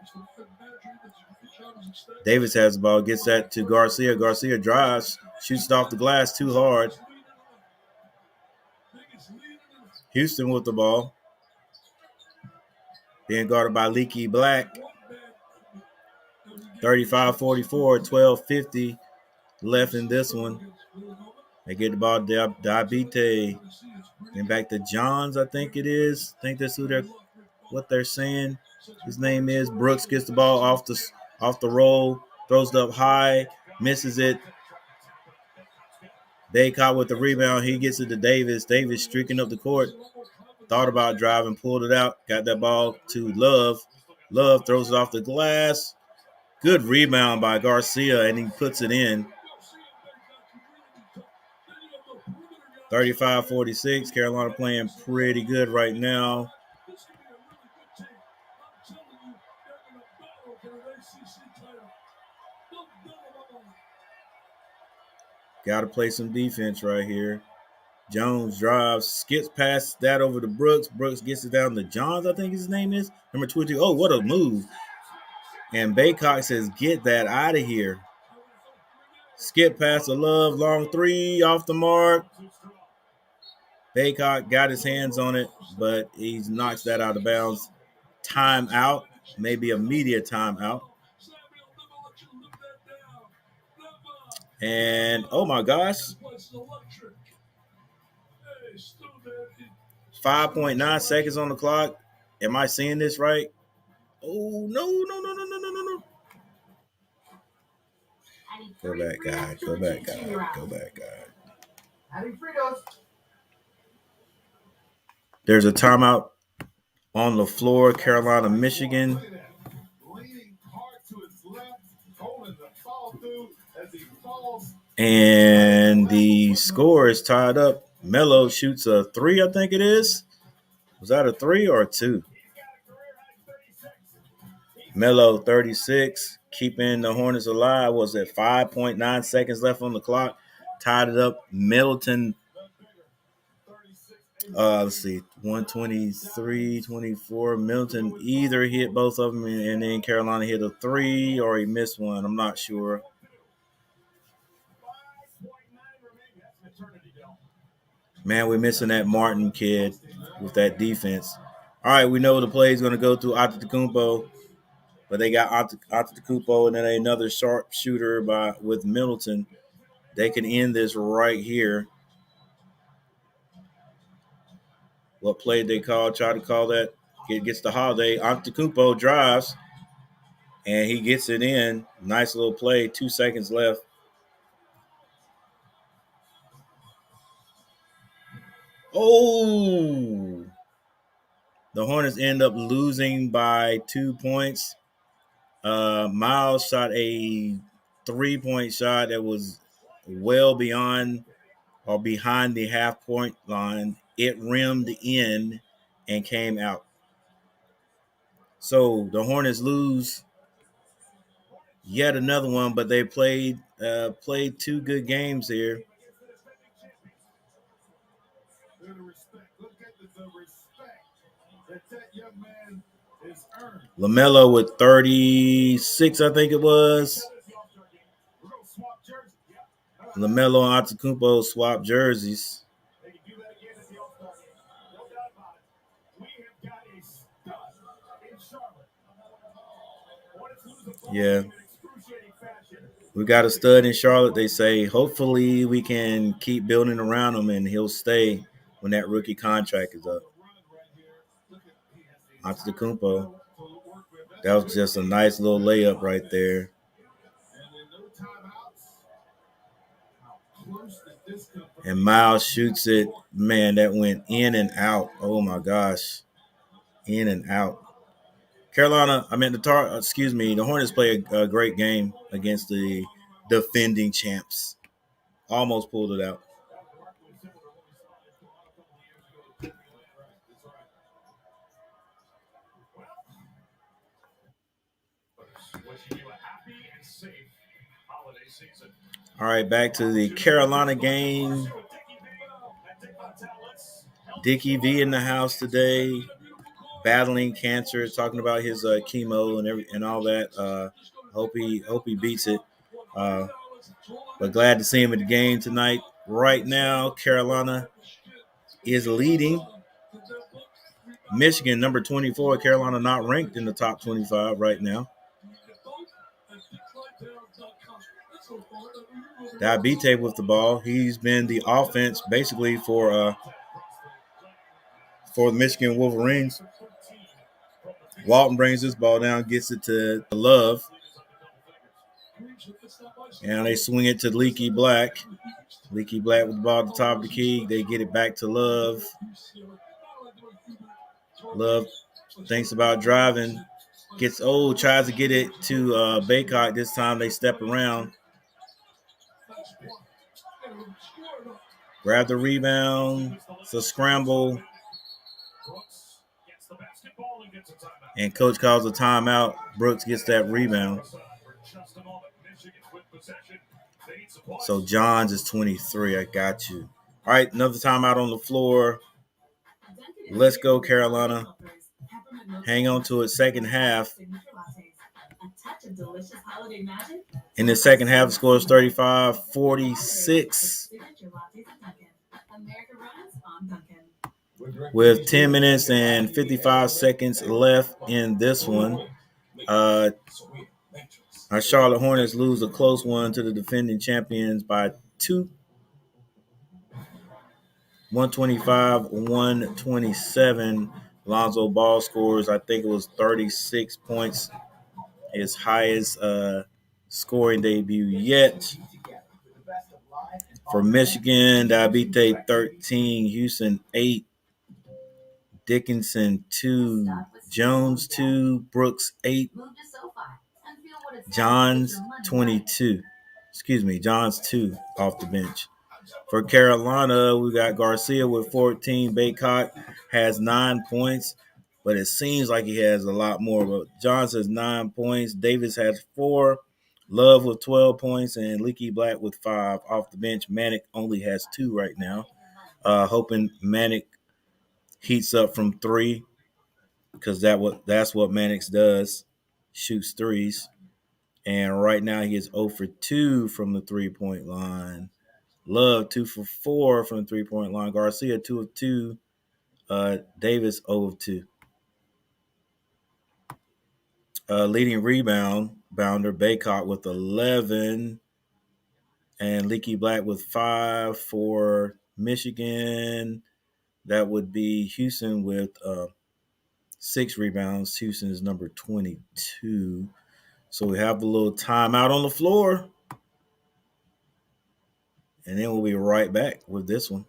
Davis has the ball, gets that to Garcia. Garcia drives, shoots it off the glass too hard. Houston with the ball. Being guarded by Leaky Black. 35-44, 12:50 left in this one. They get the ball to Diabite. Then back to Johns, I think it is. I think that's what they're saying. His name is. Brooks gets the ball off the roll, throws it up high, misses it. Baycott with the rebound. He gets it to Davis. Davis streaking up the court. Thought about driving, pulled it out, got that ball to Love. Love throws it off the glass. Good rebound by Garcia, and he puts it in. 35-46. Carolina playing pretty good right now. Got to play some defense right here. Jones drives, skips past that over to Brooks. Brooks gets it down to Johns, I think his name is. Number 22. Oh, what a move. And Baycock says, get that out of here. Skip past the Love, long three, off the mark. Baycock got his hands on it, but he knocks that out of bounds. Timeout, maybe a media timeout. And, oh my gosh. 5.9 seconds on the clock. Am I seeing this right? Oh, no. Go back, guy. There's a timeout on the floor, Carolina, Michigan. And the score is tied up. Melo shoots a three, I think it is. Was that a three or a two? Melo, 36, keeping the Hornets alive. Was it 5.9 seconds left on the clock? Tied it up. Middleton, let's see, 123, 24. Middleton either hit both of them, and then Carolina hit a three, or he missed one. I'm not sure. Man, we're missing that Martin kid with that defense. All right, we know the play is going to go through Antetokounmpo, but they got Antetokounmpo and then another sharp shooter with Middleton. They can end this right here. What play they try to call that? gets the Holiday. Antetokounmpo drives, and he gets it in. Nice little play. 2 seconds left. Oh! The Hornets end up losing by 2 points. Miles shot a 3-point shot that was well beyond or behind the half-point line. It rimmed in and came out. So the Hornets lose yet another one, but they played 2 good games here. LaMelo with 36, I think it was. LaMelo and Antetokounmpo swap jerseys. Yeah. We got a stud in Charlotte. They say hopefully we can keep building around him and he'll stay when that rookie contract is up. Antetokounmpo. That was just a nice little layup right there. And Miles shoots it. Man, that went in and out. Oh my gosh. In and out. The Hornets play a great game against the defending champs. Almost pulled it out. All right, back to the Carolina game. Dickie V in the house today, battling cancer, talking about his chemo and all that. Hope he beats it. But glad to see him at the game tonight. Right now, Carolina is leading. Michigan, number 24. Carolina not ranked in the top 25 right now. Diabite with the ball. He's been the offense basically for the Michigan Wolverines. Walton brings this ball down, gets it to Love. And they swing it to Leaky Black. Leaky Black with the ball at the top of the key. They get it back to Love. Love thinks about driving. Tries to get it to Baycock. This time they step around. Grab the rebound. It's a scramble. And coach calls a timeout. Brooks gets that rebound. So Johns is 23. I got you. All right, another timeout on the floor. Let's go, Carolina. Hang on to it. Second half. In the second half, the score is 35-46. With 10 minutes and 55 seconds left in this one. Our Charlotte Hornets lose a close one to the defending champions by 2. 125-127. Lonzo Ball scores, I think it was 36 points. His highest scoring debut yet. For Michigan, Diabite 13, Houston 8, Dickinson 2, Jones 2, Brooks 8, Johns 22. Johns 2 off the bench. For Carolina, we got Garcia with 14. Baycott has 9 points, but it seems like he has a lot more. But Johns has 9 points. Davis has 4. Love with 12 points, and Leaky Black with 5 off the bench. Manic only has 2 right now. Hoping Manic heats up from 3 because that's what Mannix does, shoots threes. And right now he is 0 for 2 from the 3-point line. Love 2 for 4 from the 3-point line. Garcia 2 of 2. Davis 0 of 2. Leading rebounder Baycott with 11. And Leaky Black with 5 for Michigan. That would be Houston with 6 rebounds. Houston is number 22. So we have a little timeout on the floor. And then we'll be right back with this one.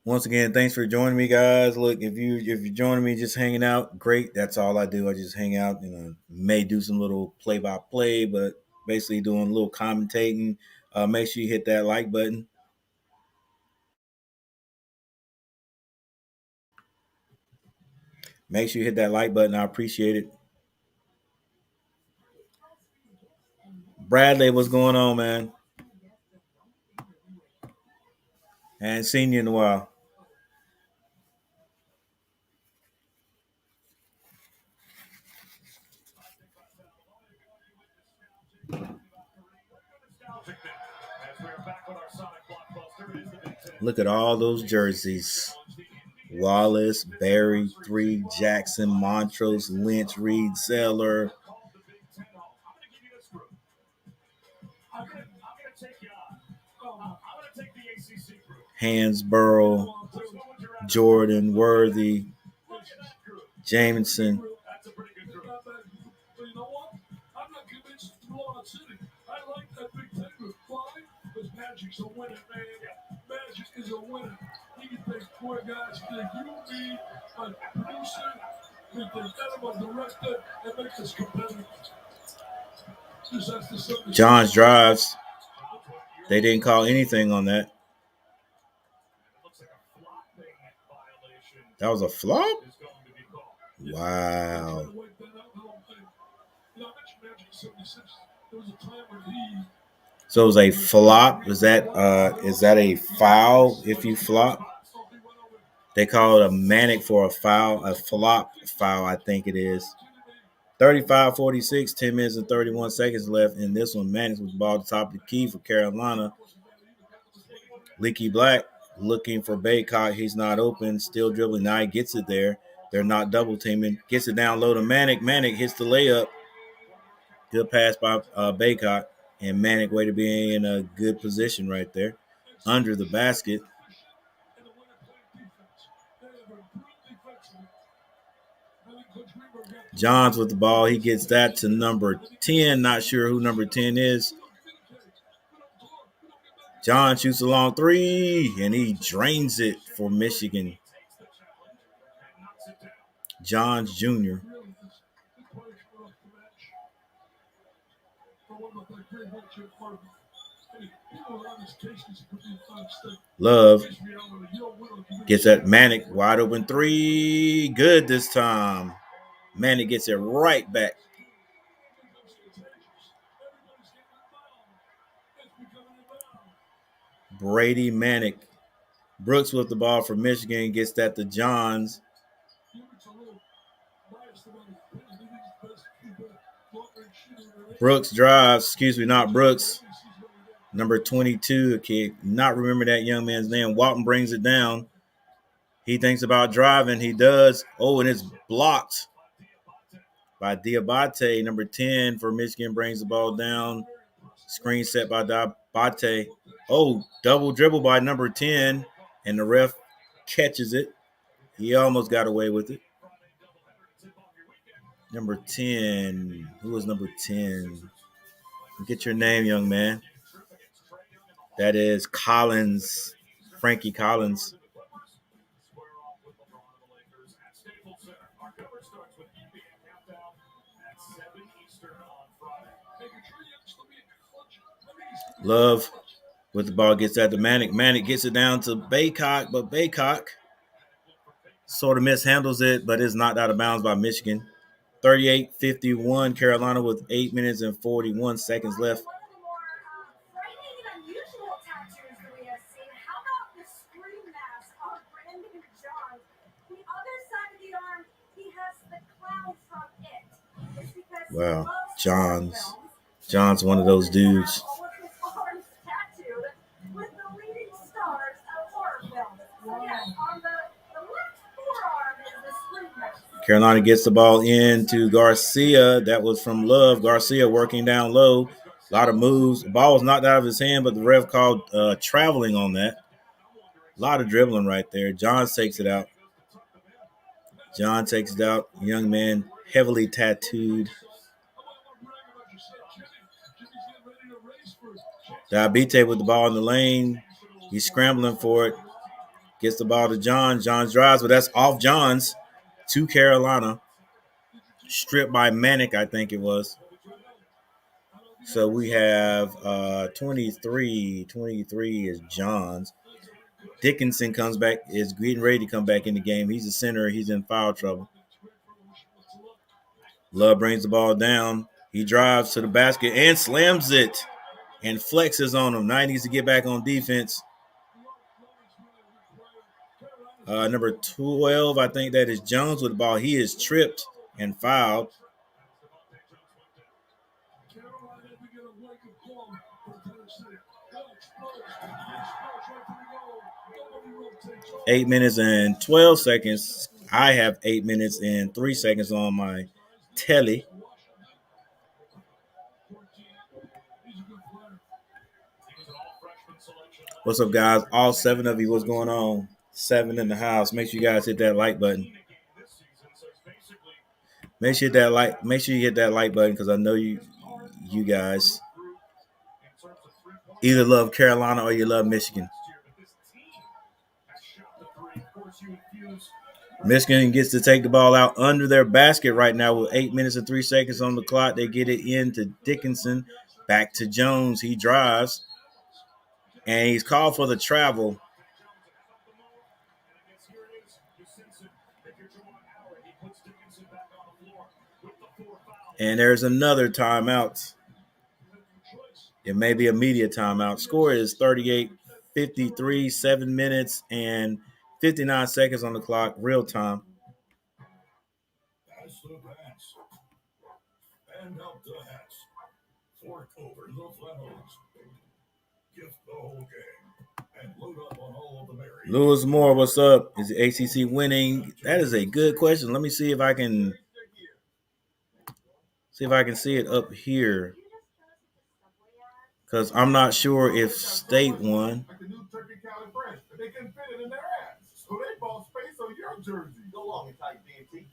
Once again, thanks for joining me, guys. Look, if you're joining me just hanging out, great. That's all I do. I just hang out. May do some little play-by-play, but basically doing a little commentating. Make sure you hit that like button. Make sure you hit that like button. I appreciate it. Bradley, what's going on, man? And seen you in a while. Look at all those jerseys. Wallace, Barry, 3, Jackson, Montrose, Lynch, Reed, Zeller. Hansborough, Jordan, Worthy, Jamison. I like that Big Ten group. Why? Because Magic's a winner, man. Magic is a winner. He can take 4 guys, think you, me, a producer, he can take them a director, and make us competitive. John's drives. They didn't call anything on that. That was a flop? Wow. So it was a flop. Is that a foul if you flop? They call it a manic for a foul, a flop foul, I think it is. 35-46, 10 minutes and 31 seconds left in this one. Mannix with the ball at the top of the key for Carolina. Leaky Black looking for Baycott. He's not open. Still dribbling. Now he gets it there. They're not double teaming. Gets it down low to Manic. Manic hits the layup. Good pass by Baycott. And Manic way to be in a good position right there. Under the basket. Johns with the ball. He gets that to number 10. Not sure who number 10 is. John shoots a long 3, and he drains it for Michigan. Johns Jr. Love gets that Manic wide open 3. Good this time. Manic gets it right back. Brady Manic. Brooks with the ball for Michigan. Gets that to Johns. Brooks drives. Not Brooks. Number 22. Okay, not remember that young man's name. Walton brings it down. He thinks about driving. He does. Oh, and it's blocked by Diabate. Number 10 for Michigan brings the ball down. Screen set by Diabate. Oh, double dribble by number 10. And the ref catches it. He almost got away with it. Number 10. Who was number 10? Get your name, young man. That is Collins. Frankie Collins. Love with the ball gets at the Manic. Manic gets it down to Baycock, but Baycock sort of mishandles it, but is knocked out of bounds by Michigan. 38-51, Carolina with 8 minutes and 41 seconds left. Wow, John's one of those dudes. Carolina gets the ball into Garcia. That was from Love. Garcia working down low. A lot of moves. The ball was knocked out of his hand, but the ref called traveling on that. A lot of dribbling right there. Johns takes it out. John takes it out. Young man, heavily tattooed. Diabite with the ball in the lane. He's scrambling for it. Gets the ball to John. Johns drives, but that's off Johns to Carolina. Stripped by Manic, I think it was. So we have 23. 23 is Johns. Dickinson comes back, is getting ready to come back in the game. He's a center. He's in foul trouble. Love brings the ball down. He drives to the basket and slams it and flexes on him. Now he needs to get back on defense. Number 12, I think that is Jones with the ball. He is tripped and fouled. Eight minutes and 12 seconds. I have 8 minutes and 3 seconds on my telly. What's up, guys? All 7 of you, what's going on? 7 in the house. Make sure you guys hit that like button. Make sure you hit that like button because I know you guys either love Carolina or you love Michigan. Michigan gets to take the ball out under their basket right now with 8 minutes and 3 seconds on the clock. They get it into Dickinson. Back to Jones. He drives. And he's called for the travel. And there's another timeout. It may be a media timeout. Score is 38-53, 7 minutes and 59 seconds on the clock, real time. Pass the pass. And up the hats. Fork over the flannels. Gift the whole game. And load up on all of the berries. Lewis Moore, what's up? Is the ACC winning? That is a good question. Let me see if I can see it up here. Because I'm not sure if State won. Like the new turkey Cali Fresh, but they can fit it in their ass. So they bought space on your jersey. Go long and tight, DMT.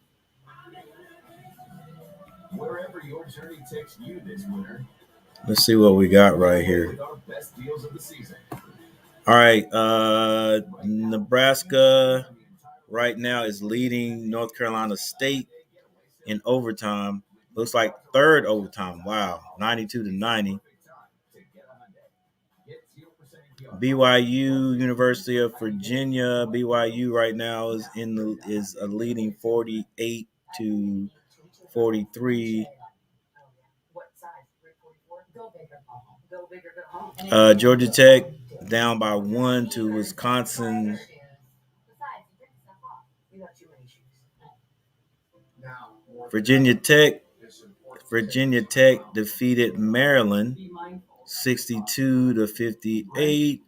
Wherever your journey takes you this winter. Let's see what we got right here. Our best deals of the season. All right. Nebraska right now is leading North Carolina State in overtime. Looks like third overtime. Wow. 92-90. BYU, University of Virginia. BYU right now is a leading 48-43. Georgia Tech down by 1 to Wisconsin. Virginia Tech defeated Maryland 62-58.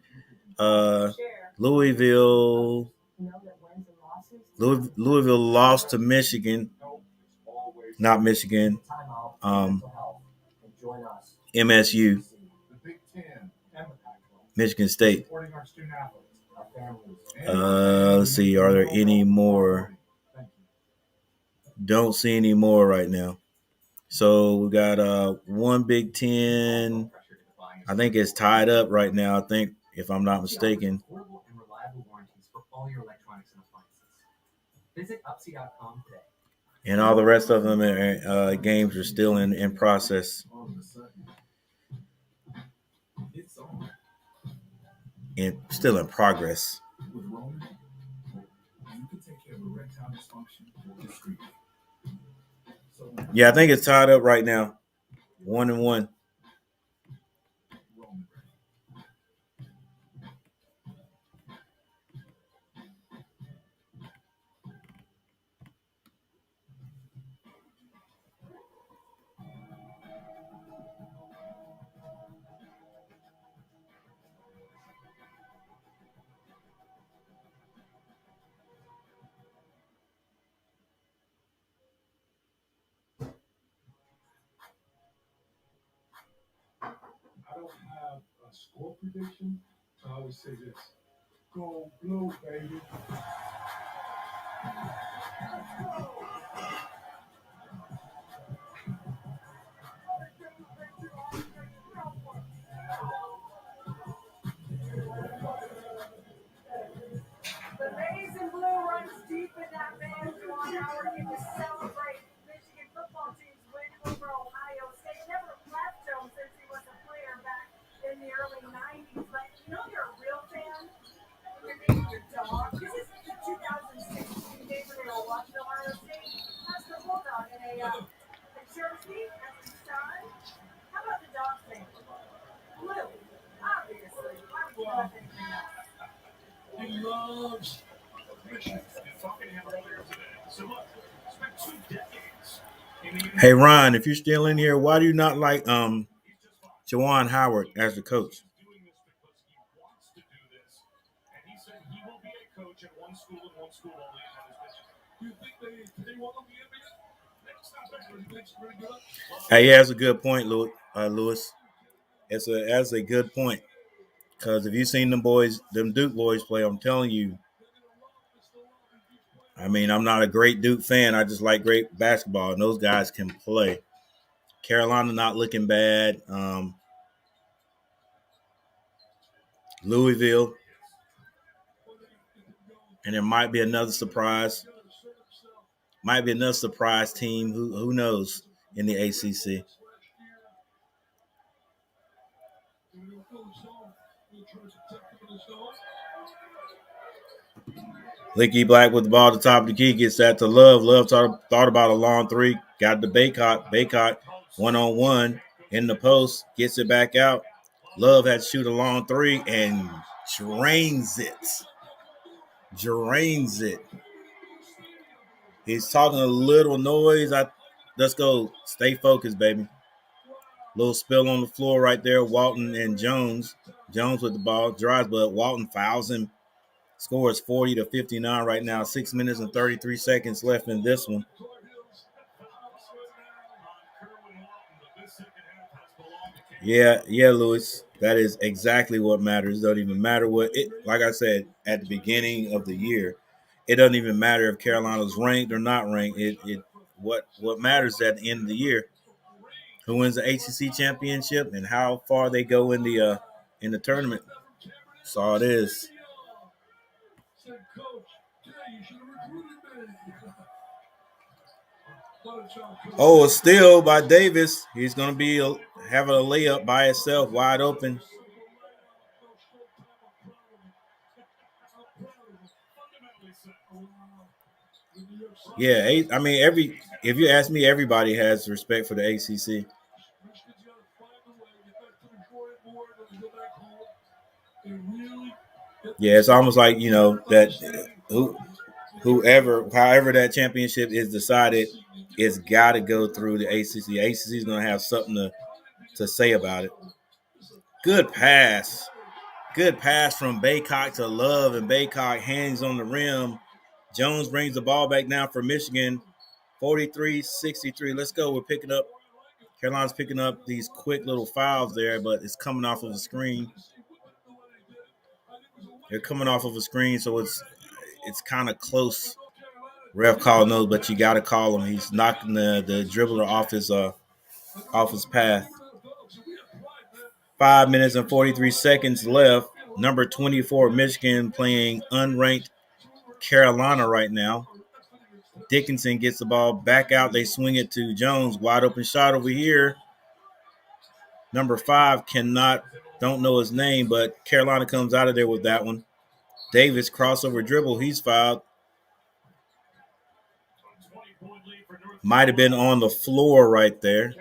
Louisville lost to Michigan. Not Michigan. MSU. Michigan State. Let's see. Are there any more? Don't see any more right now. So we got one Big Ten. I think it's tied up right now. I think, if I'm not mistaken. And all the rest of them games are still in process. And still in progress. Yeah, I think it's tied up right now. 1-1. don't have a score prediction. I always say this: go blue, baby. The maize and blue runs deep in that man, Juwan Howard, came to celebrate Michigan football team's win over Ohio State. Never left him since he was a player back in the early 90s. But you know you're a real fan when you're naming your dog. This is the 2016 game when they were watching Ohio State. That's the Bulldog in a jersey. That's his son. How about the dog's name? Blue. Obviously. Why would you want anything else? He loves Michigan. Hey Ron, if you're still in here, why do you not like Juwan Howard as the coach? Hey, yeah, that's a good point, Lewis. That's a good point. Because if you've seen them Duke boys play, I'm telling you, I mean, I'm not a great Duke fan. I just like great basketball, and those guys can play. Carolina not looking bad. Louisville. And there might be another surprise. Might be another surprise team. Who knows in the ACC. Leaky Black with the ball at the top of the key gets that to Love. Love thought about a long three. Got to Baycott. Baycott one-on-one in the post. Gets it back out. Love had to shoot a long three and drains it. Drains it. He's talking a little noise. Let's go. Stay focused, baby. Little spill on the floor right there. Walton and Jones. Jones with the ball. Drives, but Walton fouls him. Scores 40-59 right now. 6 minutes and 33 seconds left in this one. Yeah, Lewis. That is exactly what matters. It doesn't even matter like I said at the beginning of the year, it doesn't even matter if Carolina's ranked or not ranked. What matters at the end of the year, who wins the ACC championship and how far they go in the tournament. That's all it is. Oh, a steal by Davis. He's going to be having a layup by himself, wide open. Yeah, I mean, if you ask me, everybody has respect for the ACC. Yeah, it's almost like, that however that championship is decided, it's got to go through the ACC. The ACC is going to have something to say about it. Good pass. Good pass from Baycock to Love, and Baycock hangs on the rim. Jones brings the ball back down for Michigan. 43-63. Let's go. We're picking up. Carolina's picking up these quick little fouls there, but it's coming off of the screen. They're coming off of a screen, so it's kind of close. Ref call knows, but you got to call him. He's knocking the dribbler off his path. 5 minutes and 43 seconds left. Number 24, Michigan playing unranked Carolina right now. Dickinson gets the ball back out. They swing it to Jones. Wide open shot over here. Number 5 don't know his name, but Carolina comes out of there with that one. Davis, crossover dribble. He's fouled. Might have been on the floor right there.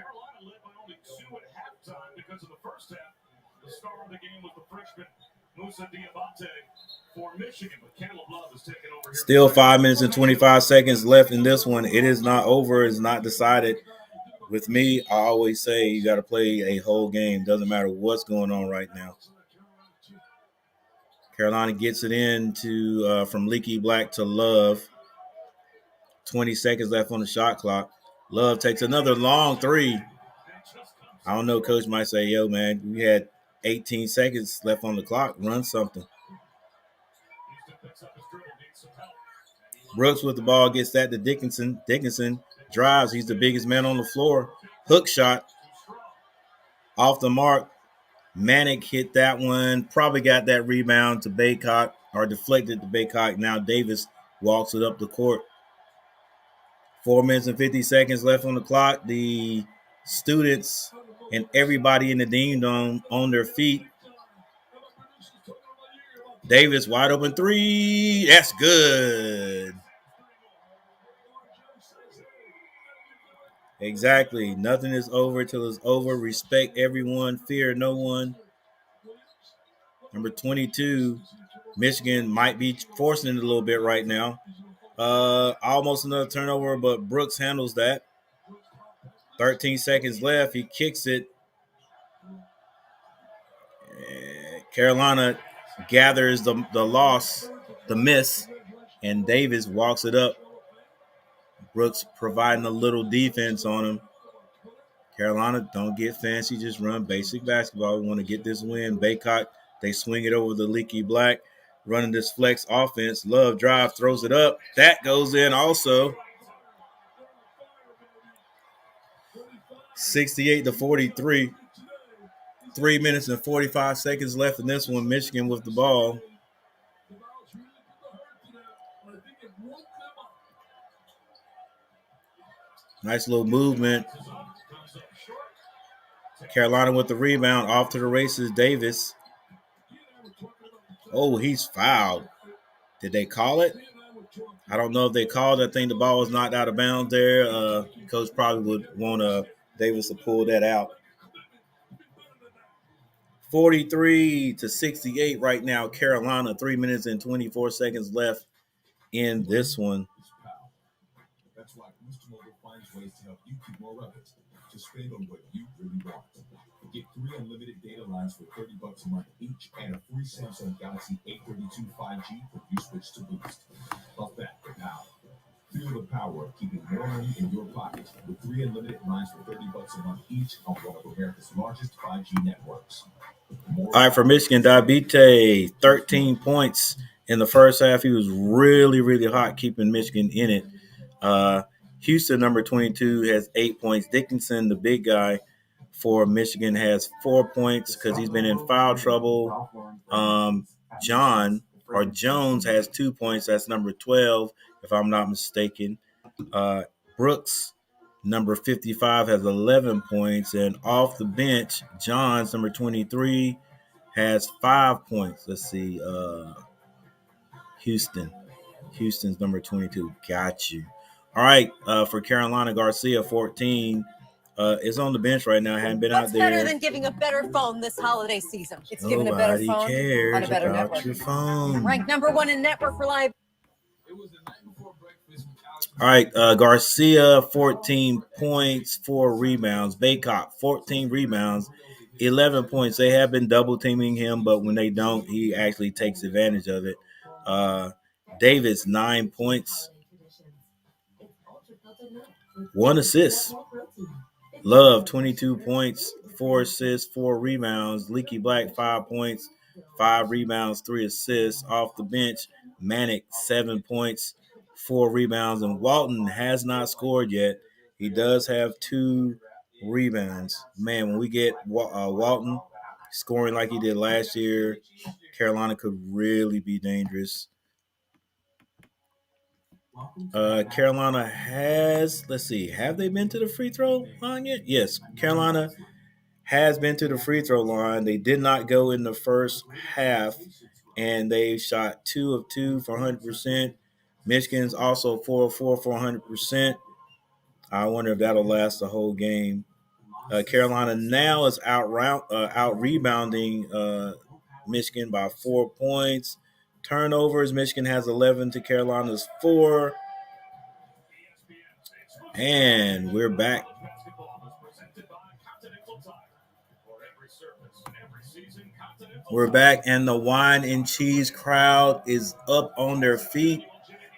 Still 5 minutes and 25 seconds left in this one. It is not over. It's not decided. With me, I always say you got to play a whole game. Doesn't matter what's going on right now. Carolina gets it in from Leaky Black to Love. 20 seconds left on the shot clock. Love takes another long three. I don't know. Coach might say, yo, man, we had 18 seconds left on the clock. Run something. Brooks with the ball gets that to Dickinson. Dickinson drives. He's the biggest man on the floor. Hook shot. Off the mark. Manic hit that one. Probably got that rebound to Baycock or deflected to Baycock. Now Davis walks it up the court. 4 minutes and 50 seconds left on the clock. The students and everybody in the Dean Dome on their feet. Davis wide open three. That's good. Exactly. Nothing is over till it's over. Respect everyone. Fear no one. Number 22, Michigan might be forcing it a little bit right now. Almost another turnover, but Brooks handles that. 13 seconds left. He kicks it. Carolina gathers the loss, the miss, and Davis walks it up. Brooks providing a little defense on him. Carolina, don't get fancy, just run basic basketball. We want to get this win. Baycock, they swing it over the leaky black, running this flex offense. Love drive, throws it up. That goes in also. 68-43. 3 minutes and 45 seconds left in this one. Michigan with the ball. Nice little movement. Carolina with the rebound. Off to the races, Davis. Oh, he's fouled. Did they call it? I don't know if they called it. I think the ball was knocked out of bounds there. Coach probably would want Davis to pull that out. 43-68 right now. Carolina, 3 minutes and 24 seconds left in this one. That's why Boost Mobile finds ways to help you keep more of it, to spend on what you really want. Get 3 unlimited data lines for $30 a month each and a free Samsung Galaxy A32 5G when you switch to Boost. Plus that, the power. Feel the power of keeping more money in your pocket with 3 unlimited lines for $30 a month each on one of America's largest 5G networks. All right, for Michigan, Diabite, 13 points in the first half. He was really, really hot, keeping Michigan in it. Houston, number 22, has 8 points. Dickinson, the big guy for Michigan, has 4 points because he's been in foul trouble. Jones has 2 points. That's number 12, if I'm not mistaken. Brooks, number 55, has 11 points. And off the bench, Johns, number 23, has 5 points. Let's see. Houston's number 22. Got you. All right. For Carolina, Garcia, 14, is on the bench right now. Hadn't been out there. What's better than giving a better phone this holiday season? It's giving a better phone cares on a better about network. your phone. Ranked number 1 in network reliability. All right, Garcia, 14 points, 4 rebounds. Baycock, 14 rebounds, 11 points. They have been double teaming him, but when they don't, he actually takes advantage of it. Davis, 9 points, 1 assist. Love, 22 points, 4 assists, 4 rebounds. Leaky Black, 5 points, 5 rebounds, 3 assists. Off the bench, Manic, 7 points, 4 rebounds. And Walton has not scored yet. He does have 2 rebounds. Man, when we get Walton scoring like he did last year, Carolina could really be dangerous. Carolina has, let's see, have they been to the free throw line yet? Yes, Carolina has been to the free throw line. They did not go in the first half, and they shot 2 of 2 for 100%. Michigan's also 4 of 4 for 100%. I wonder if that'll last the whole game. Carolina now is out rebounding Michigan by 4 points. Turnovers, Michigan has 11 to Carolina's 4. And we're back. We're back, and the wine and cheese crowd is up on their feet.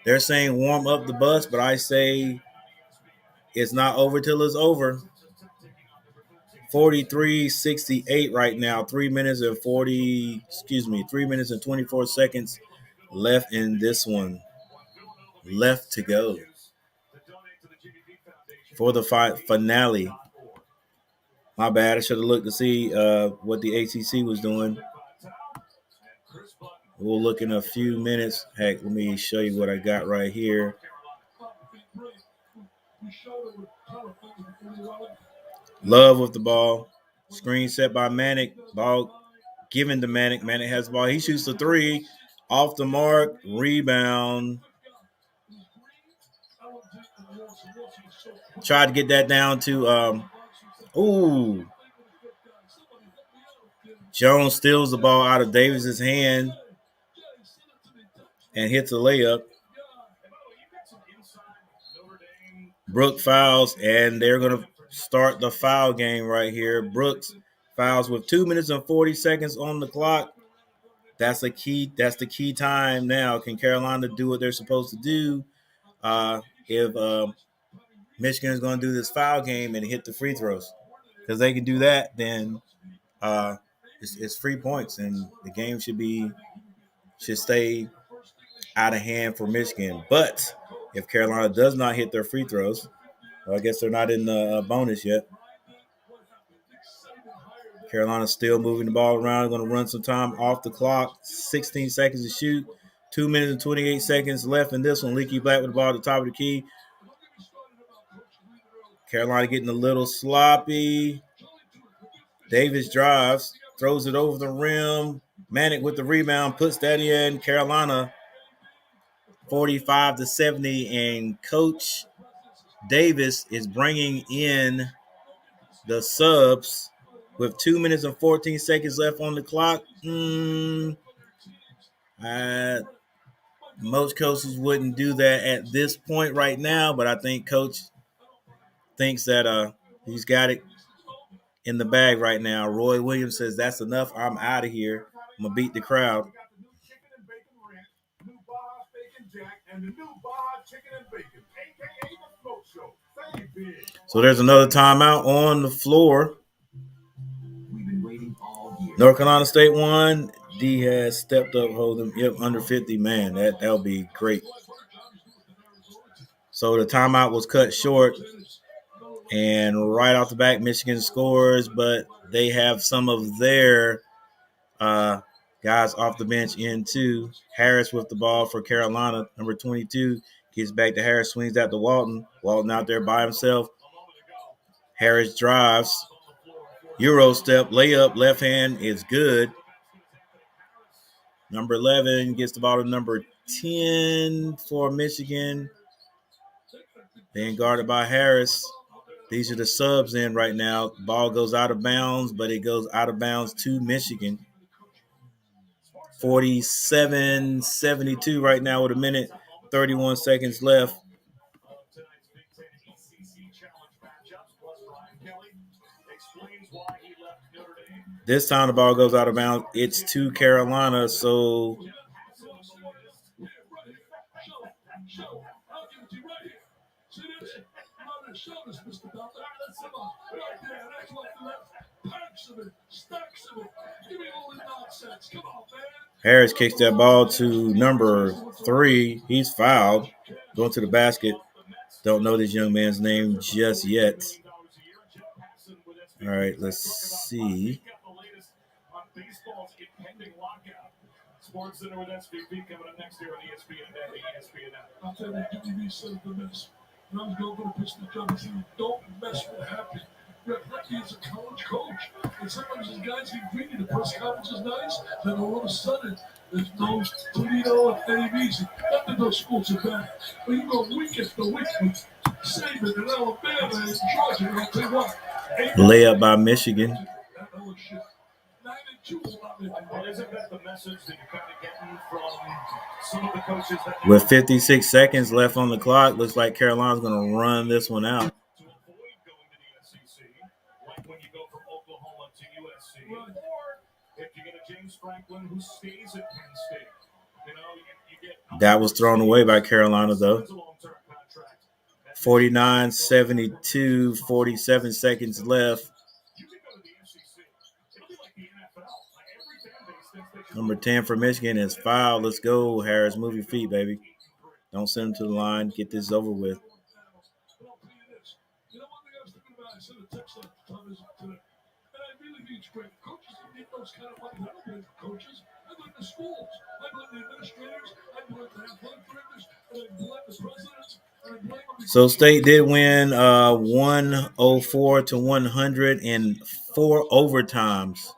They're saying warm up the bus, but I say it's not over till it's over. 43-68 right now. 3 minutes and 24 seconds left in this one. Left to go for the finale. My bad. I should have looked to see what the ACC was doing. We'll look in a few minutes. Heck, let me show you what I got right here. Love with the ball. Screen set by Manic. Ball given to Manic. Manic has the ball. He shoots the three. Off the mark. Rebound. Tried to get that down to Jones steals the ball out of Davis's hand and hits a layup. Brooks fouls, and they're going to start the foul game right here. Brooks fouls with 2 minutes and 40 seconds on the clock. That's the key time now. Can Carolina do what they're supposed to do? If Michigan is going to do this foul game and hit the free throws, because they can do that, then it's free points, and the game should stay out of hand for Michigan. But if Carolina does not hit their free throws, well, I guess they're not in the bonus yet. Carolina's still moving the ball around. Going to run some time off the clock. 16 seconds to shoot. 2 minutes and 28 seconds left in this one. Leaky Black with the ball at the top of the key. Carolina getting a little sloppy. Davis drives, throws it over the rim. Manic with the rebound, puts that in. Carolina 45-70, and Coach Davis is bringing in the subs with 2 minutes and 14 seconds left on the clock. Most coaches wouldn't do that at this point right now, but I think Coach thinks that he's got it in the bag right now. Roy Williams says, "That's enough. I'm out of here. I'm going to beat the crowd." So there's another timeout on the floor. North Carolina State won. D has stepped up, holding under 50. Man, that'll be great. So the timeout was cut short, and right off the back, Michigan scores, but they have some of their guys off the bench in too. Harris with the ball for Carolina, number 22, gets back to Harris, swings out to Walton. Walton out there by himself. Harris drives. Euro step, layup, left hand is good. Number 11 gets the ball to number 10 for Michigan. Being guarded by Harris. These are the subs in right now. Ball goes out of bounds, but it goes out of bounds to Michigan. 47-72 right now with a minute, 31 seconds left. This time the ball goes out of bounds. It's to Carolina, so Harris kicks that ball to number 3. He's fouled. Going to the basket. Don't know this young man's name just yet. All right, let's see. Sports Center with SVP coming up next year on ESPN and ESPN. I'll tell you, WB said the best. When I was going to pitch the job, he said, "Don't mess with Happy." Happy is a college coach. And sometimes these guys get greedy. The press conference is nice. Then all of a sudden, there's no Toledo and Eddie Beasley. Not that those schools are bad. But you go week after week with Saban and Alabama and Georgia. And I'll tell you what. Layup by Michigan. With 56 seconds left on the clock, looks like Carolina's going to run this one out. That was thrown away by Carolina, though. 49-72, 47 seconds left. Number 10 for Michigan is foul. Let's go, Harris. Move your feet, baby. Don't send him to the line. Get this over with. You know, one thing I was thinking about, I sent a text out to Tom today, and I really think it's great. Coaches that need those kind of money. I don't blame the coaches. I blame the schools. I blame the administrators. I blame the athletic directors. And I blame the presidents. And I blame them. So State did win 104 to 100 in 4 overtimes.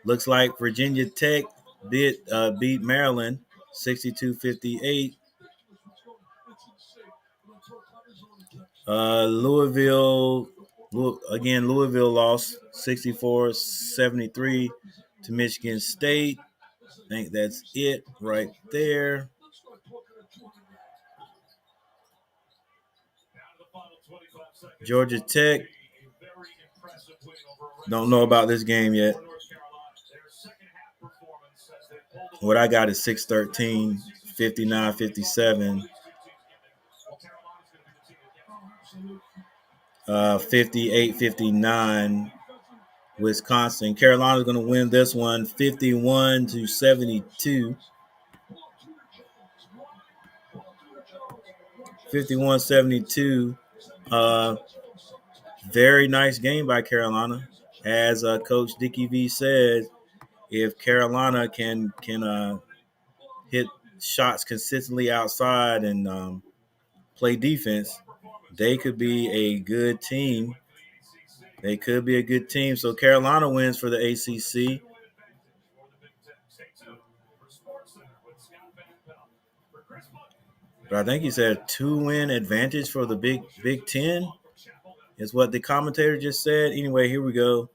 Looks like Virginia Tech beat Maryland 62-58. Louisville lost 64-73 to Michigan State. I think that's it right there. Georgia Tech. Don't know about this game yet. What I got is 6-13, 59-57. 58-59 Wisconsin. Carolina's going to win this one 51-72. 51-72. Very nice game by Carolina. As Coach Dickie V said, if Carolina can hit shots consistently outside and play defense, they could be a good team. They could be a good team. So Carolina wins for the ACC. But I think he said 2-win advantage for the Big Ten is what the commentator just said. Anyway, here we go.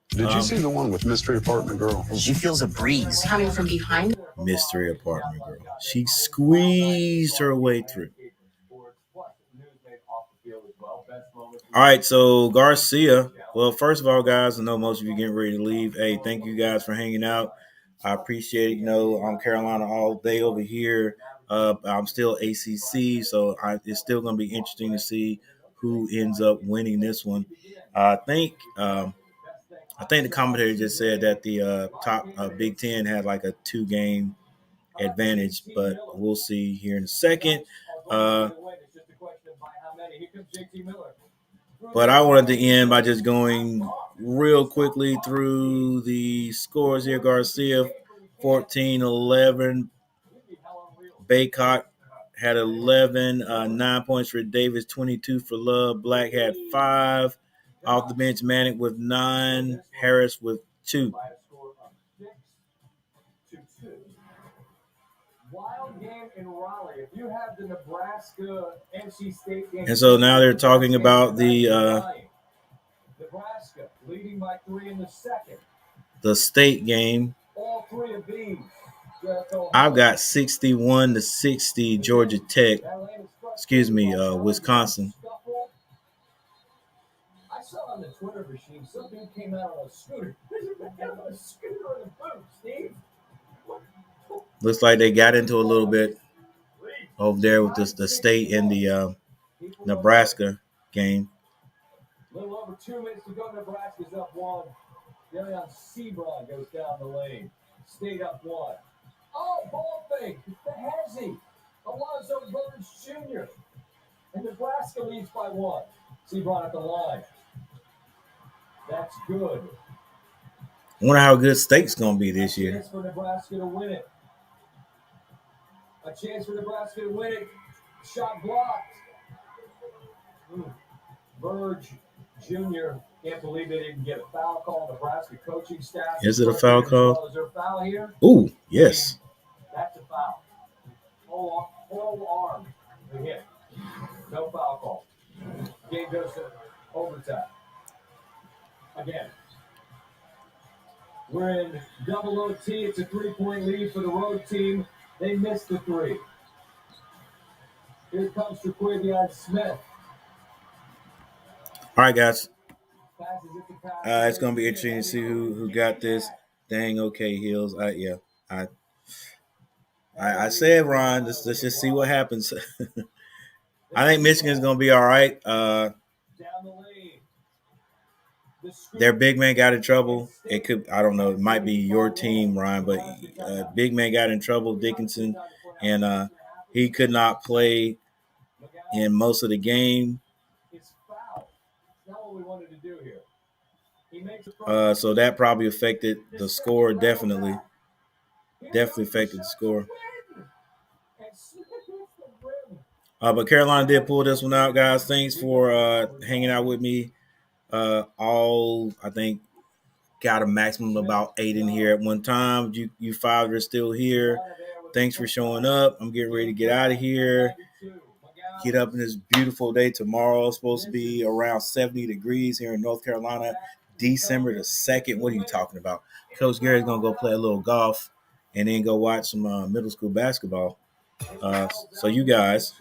Did you see the one with Mystery Apartment Girl? She feels a breeze coming from behind. Mystery Apartment Girl. She squeezed her way through. All right, so Garcia. Well, first of all, guys, I know most of you getting ready to leave. Hey, thank you guys for hanging out. I appreciate it. You know, I'm Carolina all day over here. I'm still ACC, so it's still going to be interesting to see who ends up winning this one. I think the commentator just said that the top Big Ten had like a 2-game advantage, but we'll see here in a second. But I wanted to end by just going real quickly through the scores here. Garcia, 14-11. Baycott had 11, 9 points for Davis, 22 for Love. Black had 5. Off the bench, Manic with 9. Harris with 2. Wild game in Raleigh. If you have the Nebraska NC State game, and so now they're talking about the Nebraska leading by 3 in the second. The State game. All 3 of these. I've got 61-60 Georgia Tech. Wisconsin. I saw on the Twitter machine something came out on a scooter. There's a man on a scooter on the boat, Steve. Looks like they got into a little bit over there with the State and the Nebraska game. A little over 2 minutes to go. Nebraska's up 1. Darion Sebron goes down the lane. State up 1. Oh, ball fake. It's the Hezzy. Alonzo Burns Jr. And Nebraska leads by 1. Sebron at the line. That's good. I wonder how good State's going to be this year. A chance for Nebraska to win it. Shot blocked. Burge Jr. Can't believe they didn't get a foul call. Nebraska coaching staff. Is it a foul call? Is there a foul here? Ooh, yes. That's a foul. Whole arm. The hit. No foul call. Game goes to overtime. Again. We're in double OT. It's a 3-point lead for the road team. They missed the 3. Here comes Traquavion Smith. All right, guys. It's going to be interesting to see who got this. Dang, okay, Hills. I said, Ron, let's just see what happens. I think Michigan's going to be all right. their big man got in trouble. It could, I don't know, it might be your team, Ryan, but big man got in trouble, Dickinson, and he could not play in most of the game. So that probably affected the score. Definitely affected the score. But Carolina did pull this one out, guys. Thanks for hanging out with me. I think got a maximum of about 8 in here at one time. You 5 are still here. Thanks for showing up. I'm getting ready to get out of here. Get up in this beautiful day tomorrow. It's supposed to be around 70 degrees here in North Carolina. December the 2nd. What are you talking about? Coach Gary's going to go play a little golf and then go watch some middle school basketball. So you guys,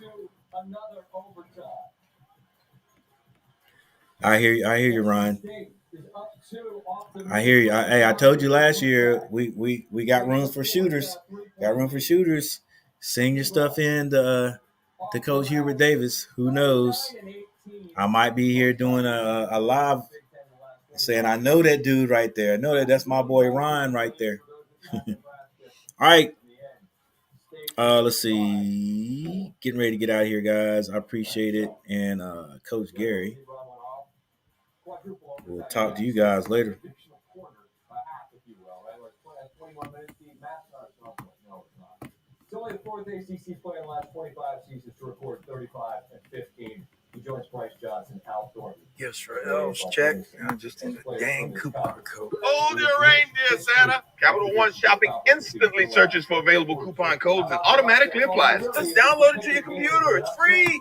I hear you, Ryan. I hear you. I told you last year we got room for shooters. Got room for shooters. Send your stuff in to Coach Hubert Davis. Who knows? I might be here doing a live saying I know that dude right there. I know that's my boy Ryan right there. All right. Let's see. Getting ready to get out of here, guys. I appreciate it. And Coach Gary, we'll talk to you guys later. It's only the fourth ACC play in the last 25 seasons to record 35 and 15. He joins Bryce Johnson, Al Thornton. Yes, right. Check. Just in the dang coupon code. Hold your reindeer, Santa. Capital One Shopping instantly searches for available coupon codes and automatically applies. Just download it to your computer. It's free.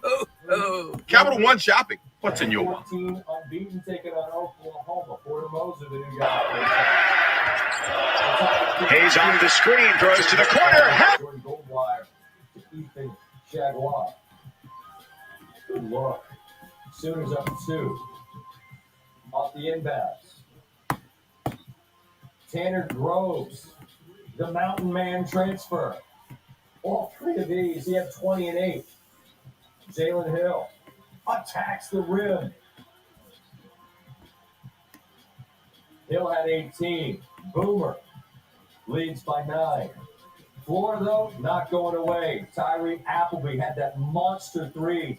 Capital One Shopping. What's in your wallet? Unbeaten taking on Oklahoma. Porter Moser, the new guy. Hayes off the screen, throws to the corner. Jordan Goldwire to Ethan Jaguar. Good look. Sooners up 2. Off the inbounds. Tanner Groves, the Mountain Man transfer. All 3 of these, he had 20 and 8. Jalen Hill attacks the rim. Hill had 18. Boomer leads by 9. Florida, though, not going away. Tyree Appleby had that monster 3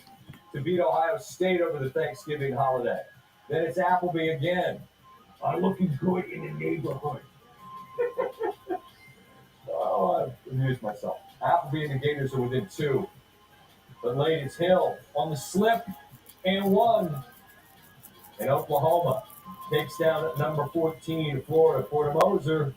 to beat Ohio State over the Thanksgiving holiday. Then it's Appleby again. I'm looking good in the neighborhood. Oh, I amused myself. Appleby and the Gators are within 2. But late, it's Hill on the slip and 1. And Oklahoma takes down at number 14, Florida. Porter Moser